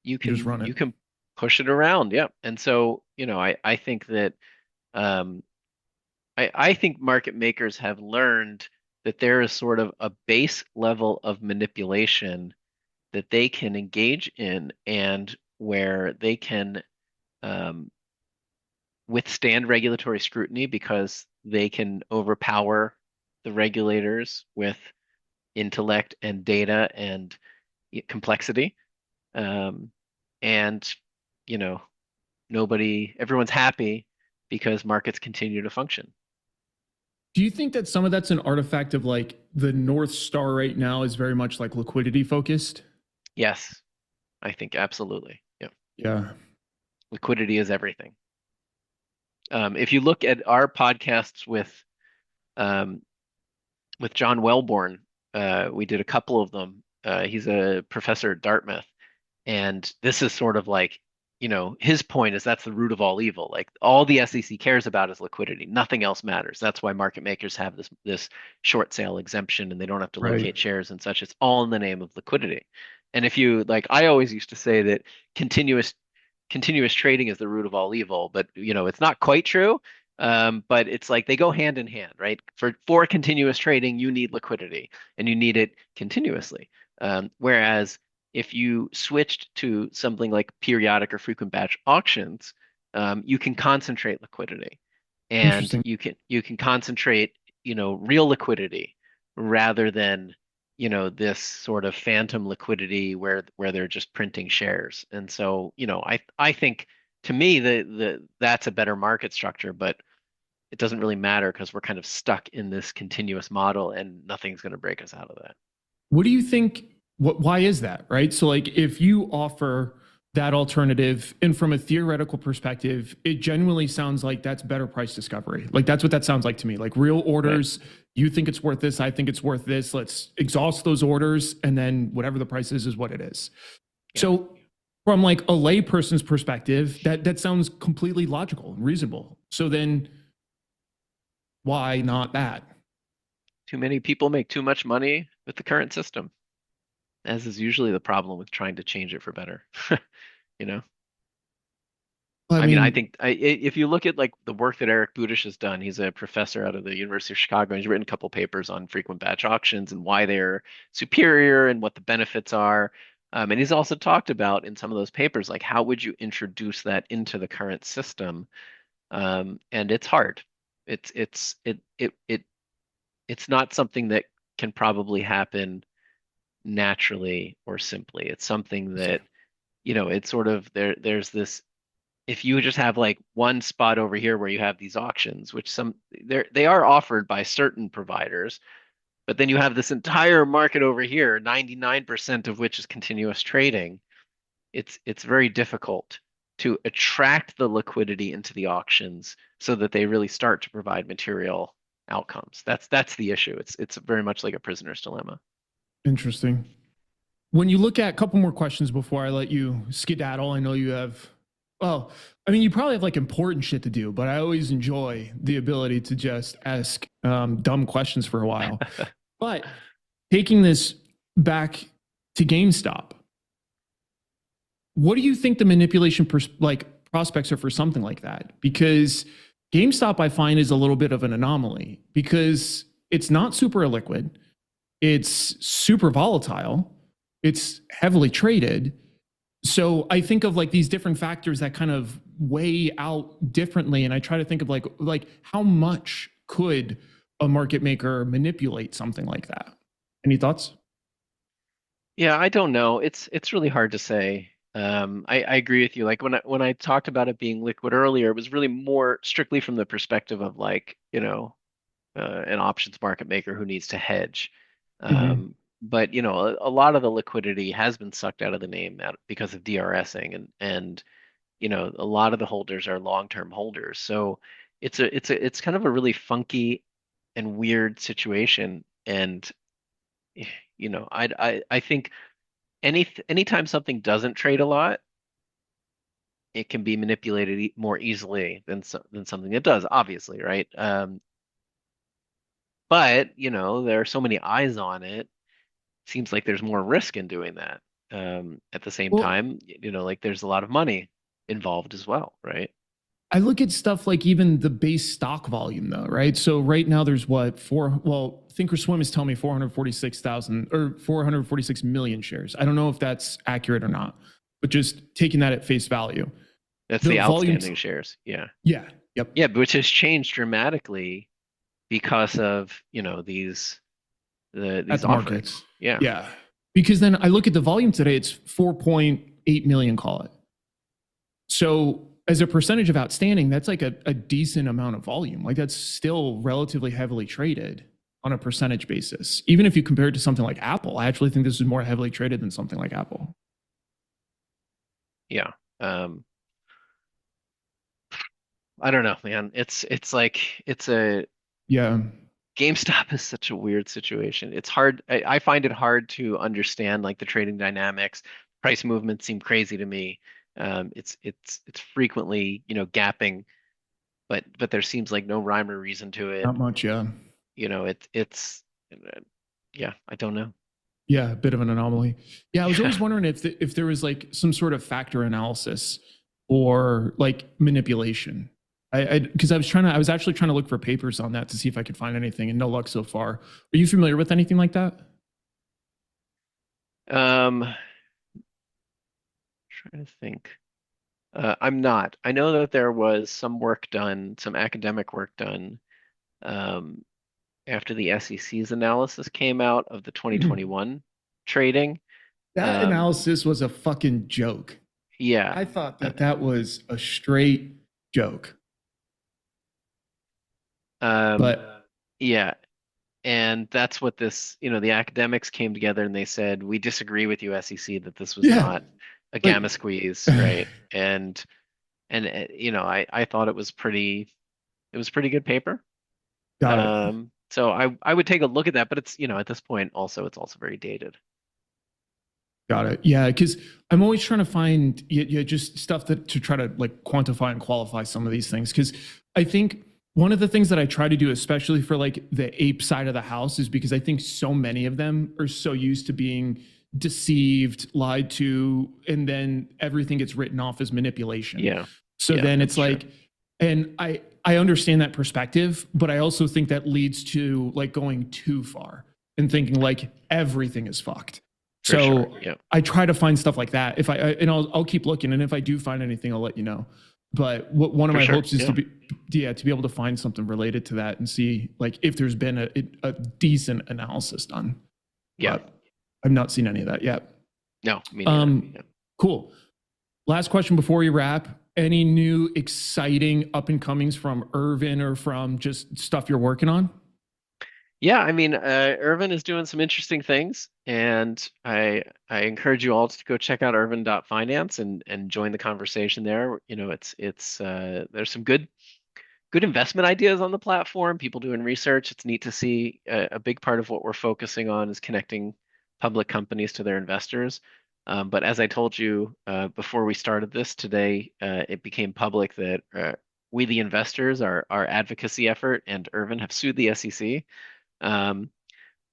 Speaker 2: You
Speaker 1: You just
Speaker 2: can
Speaker 1: run it.
Speaker 2: you can push it around, yeah. And so, I think that um I think market makers have learned that there is sort of a base level of manipulation that they can engage in and where they can um, withstand regulatory scrutiny because they can overpower the regulators with intellect and data and complexity. Um, and, you know, everyone's happy because markets continue to function.
Speaker 1: Do you think that some of that's an artifact of like the North Star right now is very much like liquidity focused?
Speaker 2: Yes, I think absolutely. Yeah.
Speaker 1: Yeah.
Speaker 2: Liquidity is everything. If you look at our podcasts um, with John Welborn, we did a couple of them. He's a professor at Dartmouth, and this is sort of like, his point is that's the root of all evil. Like all the SEC cares about is liquidity. Nothing else matters. That's why market makers have this short sale exemption and they don't have to
Speaker 1: Right.
Speaker 2: locate shares and such. It's all in the name of liquidity. And if you like, I always used to say that continuous continuous trading is the root of all evil, but it's not quite true. But it's like they go hand in hand, right? For continuous trading, you need liquidity and you need it continuously. Whereas if you switched to something like periodic or frequent batch auctions, you can concentrate liquidity and
Speaker 1: Interesting.
Speaker 2: you can concentrate, real liquidity rather than, this sort of phantom liquidity where they're just printing shares. And so, I think to me that's a better market structure, but it doesn't really matter because we're kind of stuck in this continuous model and nothing's going to break us out of that.
Speaker 1: What do you think? Why is that? Right. So, like, if you offer that alternative, and from a theoretical perspective, it genuinely sounds like that's better price discovery. Like, that's what that sounds like to me. Like, real
Speaker 2: Right.
Speaker 1: orders, you think it's worth this, I think it's worth this. Let's exhaust those orders, and then whatever the price is what it is.
Speaker 2: Yeah.
Speaker 1: So, from like a layperson's perspective, that sounds completely logical and reasonable. So then, why not that?
Speaker 2: Too many people make too much money with the current system, as is usually the problem with trying to change it for better. You know?
Speaker 1: I
Speaker 2: I mean, I
Speaker 1: mean,
Speaker 2: think if you look at like the work that Eric Budish has done, he's a professor out of the University of Chicago. And he's written a couple papers on frequent batch auctions and why they're superior and what the benefits are. And he's also talked about in some of those papers, like how would you introduce that into the current system? And it's hard. It's not something that can probably happen naturally or simply. It's something that, it's sort of there's this if you just have like one spot over here where you have these auctions, which they are offered by certain providers, but then you have this entire market over here, 99% of which is continuous trading. It's very difficult to attract the liquidity into the auctions so that they really start to provide material outcomes. That's the issue. It's very much like a prisoner's dilemma.
Speaker 1: Interesting. When you look at a couple more questions before I let you skedaddle, I know you have, well, I mean, you probably have like important shit to do, but I always enjoy the ability to just ask dumb questions for a while. But taking this back to GameStop, what do you think the manipulation prospects are for something like that? Because GameStop, I find, is a little bit of an anomaly because it's not super illiquid, it's super volatile, it's heavily traded. So I think of like these different factors that kind of weigh out differently, and I try to think of like how much could a market maker manipulate something like that? Any thoughts?
Speaker 2: Yeah, I don't know. It's really hard to say. I agree with you. Like when I talked about it being liquid earlier, it was really more strictly from the perspective of like, an options market maker who needs to hedge.
Speaker 1: Mm-hmm.
Speaker 2: But a lot of the liquidity has been sucked out of the name because of DRSing and a lot of the holders are long-term holders. So it's kind of a really funky and weird situation. And I think anytime something doesn't trade a lot, it can be manipulated more easily than something that does, obviously, right? But there are so many eyes on it. Seems like there's more risk in doing that. At the same
Speaker 1: Well,
Speaker 2: time, like there's a lot of money involved as well, right?
Speaker 1: I look at stuff like even the base stock volume, though, right? So right now there's what four? Well, Thinkorswim is telling me 446,000 or 446 million shares. I don't know if that's accurate or not, but just taking that at face value,
Speaker 2: That's
Speaker 1: the
Speaker 2: the
Speaker 1: volume.
Speaker 2: outstanding shares. Yeah.
Speaker 1: Yeah. Yep.
Speaker 2: Yeah, which has changed dramatically because of,
Speaker 1: At
Speaker 2: these
Speaker 1: the
Speaker 2: offerings.
Speaker 1: markets.
Speaker 2: Yeah.
Speaker 1: Yeah. Because then I look at the volume today, it's 4.8 million, call it. So as a percentage of outstanding, that's like a decent amount of volume. Like that's still relatively heavily traded on a percentage basis. Even if you compare it to something like Apple, I actually think this is more heavily traded than something like Apple.
Speaker 2: Yeah. I don't know, man. It's like it's a
Speaker 1: Yeah.
Speaker 2: GameStop is such a weird situation. It's hard. I find it hard to understand like the trading dynamics. Price movements seem crazy to me. It's frequently, gapping, but there seems like no rhyme or reason to it.
Speaker 1: Not much. Yeah.
Speaker 2: It's yeah, I don't know.
Speaker 1: Yeah. A bit of an anomaly. Yeah. I was
Speaker 2: Yeah.
Speaker 1: always wondering if there was like some sort of factor analysis or like manipulation. Because I was actually trying to look for papers on that to see if I could find anything, and no luck so far. Are you familiar with anything like that?
Speaker 2: Um, Trying to think. I'm not. I know that there was some work done, some academic work done, um, after the SEC's analysis came out of the 2021 trading.
Speaker 1: That
Speaker 2: Um,
Speaker 1: analysis was a fucking joke.
Speaker 2: yeah.
Speaker 1: I thought
Speaker 2: Uh,
Speaker 1: that was a straight joke.
Speaker 2: Um,
Speaker 1: But
Speaker 2: yeah. And that's what the academics came together and they said, we disagree with you, SEC, that this was
Speaker 1: yeah,
Speaker 2: not a
Speaker 1: like
Speaker 2: gamma squeeze, right? And I thought it was pretty good paper.
Speaker 1: got it.
Speaker 2: So I would take a look at that, but it's, at this point also it's also very dated.
Speaker 1: Got it. Yeah, because I'm always trying to find just stuff that to try to like quantify and qualify some of these things. Because I think one of the things that I try to do, especially for like the ape side of the house, is because I think so many of them are so used to being deceived, lied to, and then everything gets written off as manipulation.
Speaker 2: Yeah.
Speaker 1: So
Speaker 2: Yeah,
Speaker 1: then
Speaker 2: that's
Speaker 1: it's
Speaker 2: true.
Speaker 1: like, and I understand that perspective, but I also think that leads to like going too far and thinking like everything is fucked.
Speaker 2: For sure.
Speaker 1: So
Speaker 2: Yeah.
Speaker 1: I try to find stuff like that. If and I'll keep looking, and if I do find anything, I'll let you know. But one of
Speaker 2: For
Speaker 1: my
Speaker 2: sure.
Speaker 1: hopes is
Speaker 2: Yeah.
Speaker 1: to be able to find something related to that and see like if there's been a decent analysis done.
Speaker 2: Yeah.
Speaker 1: But I've not seen any of that yet.
Speaker 2: No, me neither.
Speaker 1: Um,
Speaker 2: Yeah.
Speaker 1: cool. Last question before we wrap. Any new exciting up and comings from Irvin or from just stuff you're working on?
Speaker 2: Yeah, I mean, Irvin is doing some interesting things, and I encourage you all to go check out irvin.finance and join the conversation there. You know, it's there's some good investment ideas on the platform, people doing research. It's neat to see. A big part of what we're focusing on is connecting public companies to their investors. But as I told you before we started this today, it became public that we, the investors, our advocacy effort, and Irvin have sued the SEC um,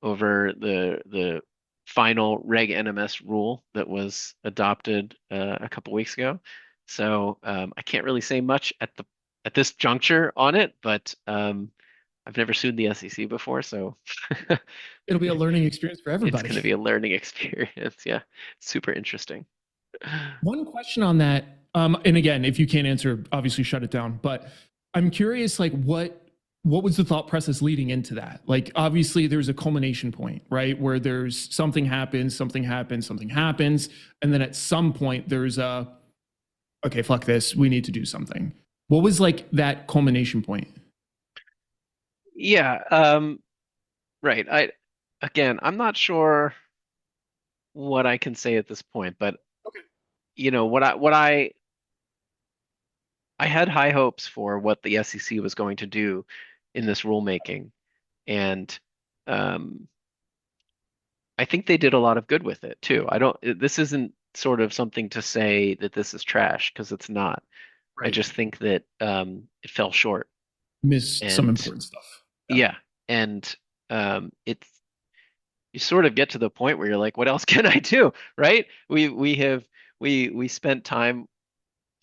Speaker 2: over the final Reg NMS rule that was adopted a couple weeks ago. So I can't really say much at this juncture on it, but I've never sued the SEC before, so
Speaker 1: It'll be a learning experience for
Speaker 2: it's going to
Speaker 1: everybody.
Speaker 2: be a learning experience. Yeah, super interesting.
Speaker 1: One question on that, and again, if you can't answer, obviously shut it down. But I'm curious, like what was the thought process leading into that? Like, obviously, there's a culmination point, right, where there's something happens, something happens, something happens, and then at some point there's a okay, fuck this, we need to do something. What was like that culmination point?
Speaker 2: Yeah, right. I'm not sure what I can say at this point, but
Speaker 1: Okay.
Speaker 2: you know what I had high hopes for what the SEC was going to do in this rulemaking, and um, I think they did a lot of good with it too. I don't. This isn't sort of something to say that this is trash because it's not. I
Speaker 1: Right.
Speaker 2: just think that it fell short,
Speaker 1: Missed some
Speaker 2: and
Speaker 1: important stuff. Yeah.
Speaker 2: yeah, and it's you sort of get to the point where you're like, what else can I do, right? We spent time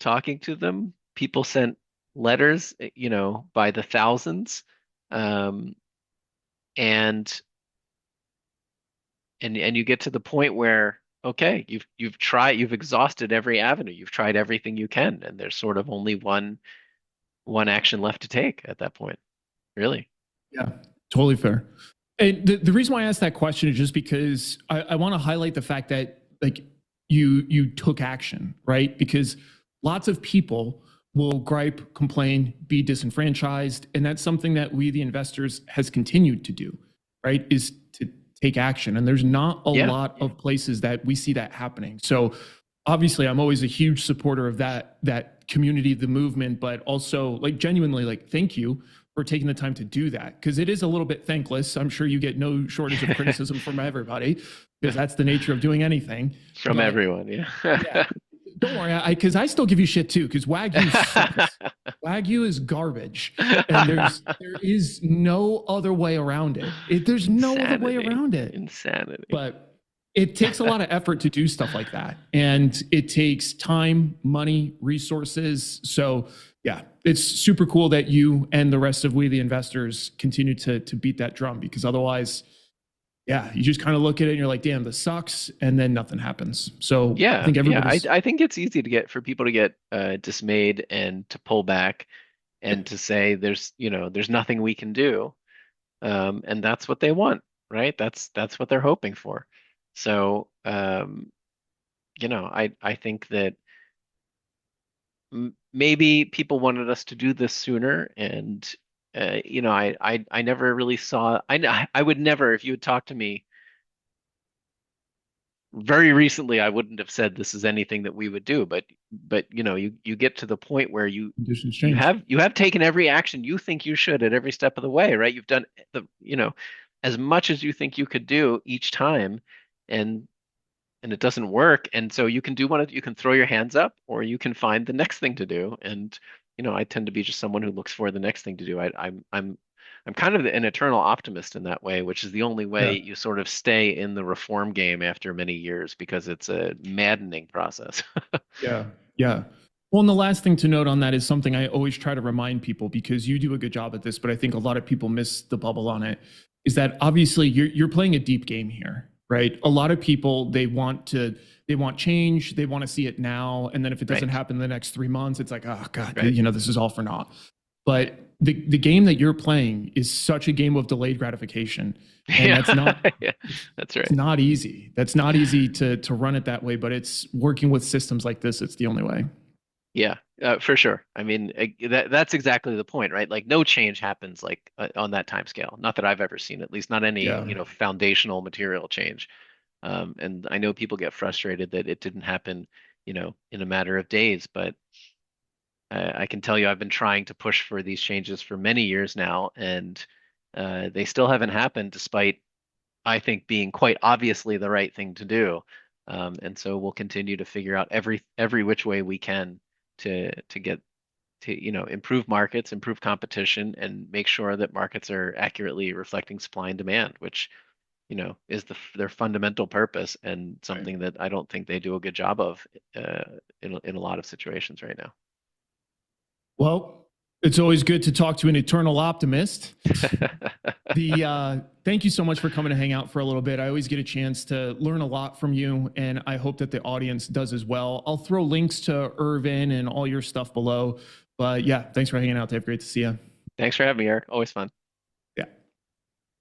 Speaker 2: talking to them. People sent letters, you know, by the thousands. Um, and and you get to the point where, okay, you've exhausted every avenue. You've tried everything you can, and there's sort of only one action left to take at that point, really.
Speaker 1: Yeah, totally fair. And the reason why I asked that question is just because I want to highlight the fact that like you took action, right? Because lots of people will gripe, complain, be disenfranchised, and that's something that we, the investors, has continued to do, right? Is to take action, and there's not a
Speaker 2: Yeah.
Speaker 1: lot of places that we see that happening. So obviously, I'm always a huge supporter of that community, the movement, but also like genuinely like thank you for taking the time to do that because it is a little bit thankless. I'm sure you get no shortage of criticism from everybody because that's the nature of doing anything.
Speaker 2: From
Speaker 1: But
Speaker 2: everyone, yeah.
Speaker 1: yeah, don't worry, because I still give you shit too because Wagyu sucks. Wagyu is garbage, and there is no other way around it. There's no other way
Speaker 2: Insanity.
Speaker 1: around it.
Speaker 2: Insanity.
Speaker 1: But it takes a lot of effort to do stuff like that. And it takes time, money, resources. So yeah, it's super cool that you and the rest of we, the investors, continue to beat that drum because otherwise, yeah, you just kind of look at it and you're like, damn, this sucks. And then nothing happens. So I
Speaker 2: Yeah,
Speaker 1: think
Speaker 2: yeah. I
Speaker 1: everybody's,
Speaker 2: I think it's easy to get for people to get dismayed and to pull back and to say there's nothing we can do. And that's what they want, right? That's what they're hoping for. So, I think that m maybe people wanted us to do this sooner, and I never really saw. I would never, if you had talked to me very recently, I wouldn't have said this is anything that we would do. But you get to the point where
Speaker 1: conditions
Speaker 2: you
Speaker 1: change.
Speaker 2: have you have taken every action you think you should at every step of the way, right? You've done as much as you think you could do each time, and it doesn't work. And so you can do one of you can throw your hands up, or you can find the next thing to do. And I tend to be just someone who looks for the next thing to do. I'm kind of an eternal optimist in that way, which is the only way
Speaker 1: Yeah.
Speaker 2: you sort of stay in the reform game after many years because it's a maddening process.
Speaker 1: Yeah. Yeah. Well, and the last thing to note on that is something I always try to remind people because you do a good job at this, but I think a lot of people miss the bubble on it. Is that obviously you're playing a deep game here, right? A lot of people they want change, they want to see it now, and then if it doesn't
Speaker 2: Right,
Speaker 1: happen in the next 3 months, it's like, oh God,
Speaker 2: right.
Speaker 1: this is all for naught. But the game that you're playing is such a game of delayed gratification, and
Speaker 2: Yeah,
Speaker 1: that's not
Speaker 2: yeah, that's
Speaker 1: it's
Speaker 2: right.
Speaker 1: not easy. That's not easy to run it that way, but it's working with systems like this. It's the only way.
Speaker 2: Yeah, for sure. I mean, that's exactly the point, right? Like no change happens like on that time scale. Not that I've ever seen, at least not any,
Speaker 1: Yeah.
Speaker 2: foundational material change. And I know people get frustrated that it didn't happen, in a matter of days, but I can tell you I've been trying to push for these changes for many years now, and they still haven't happened despite, I think, being quite obviously the right thing to do. And so we'll continue to figure out every which way we can to get to, improve markets, improve competition, and make sure that markets are accurately reflecting supply and demand, which, is their fundamental purpose and
Speaker 1: Right.
Speaker 2: something that I don't think they do a good job of in a lot of situations right now.
Speaker 1: Well, it's always good to talk to an eternal optimist. The thank you so much for coming to hang out for a little bit. I always get a chance to learn a lot from you, and I hope that the audience does as well. I'll throw links to Irvin and all your stuff below. But yeah, thanks for hanging out, Dave. Great to see you.
Speaker 2: Thanks for having me, Eric. Always fun.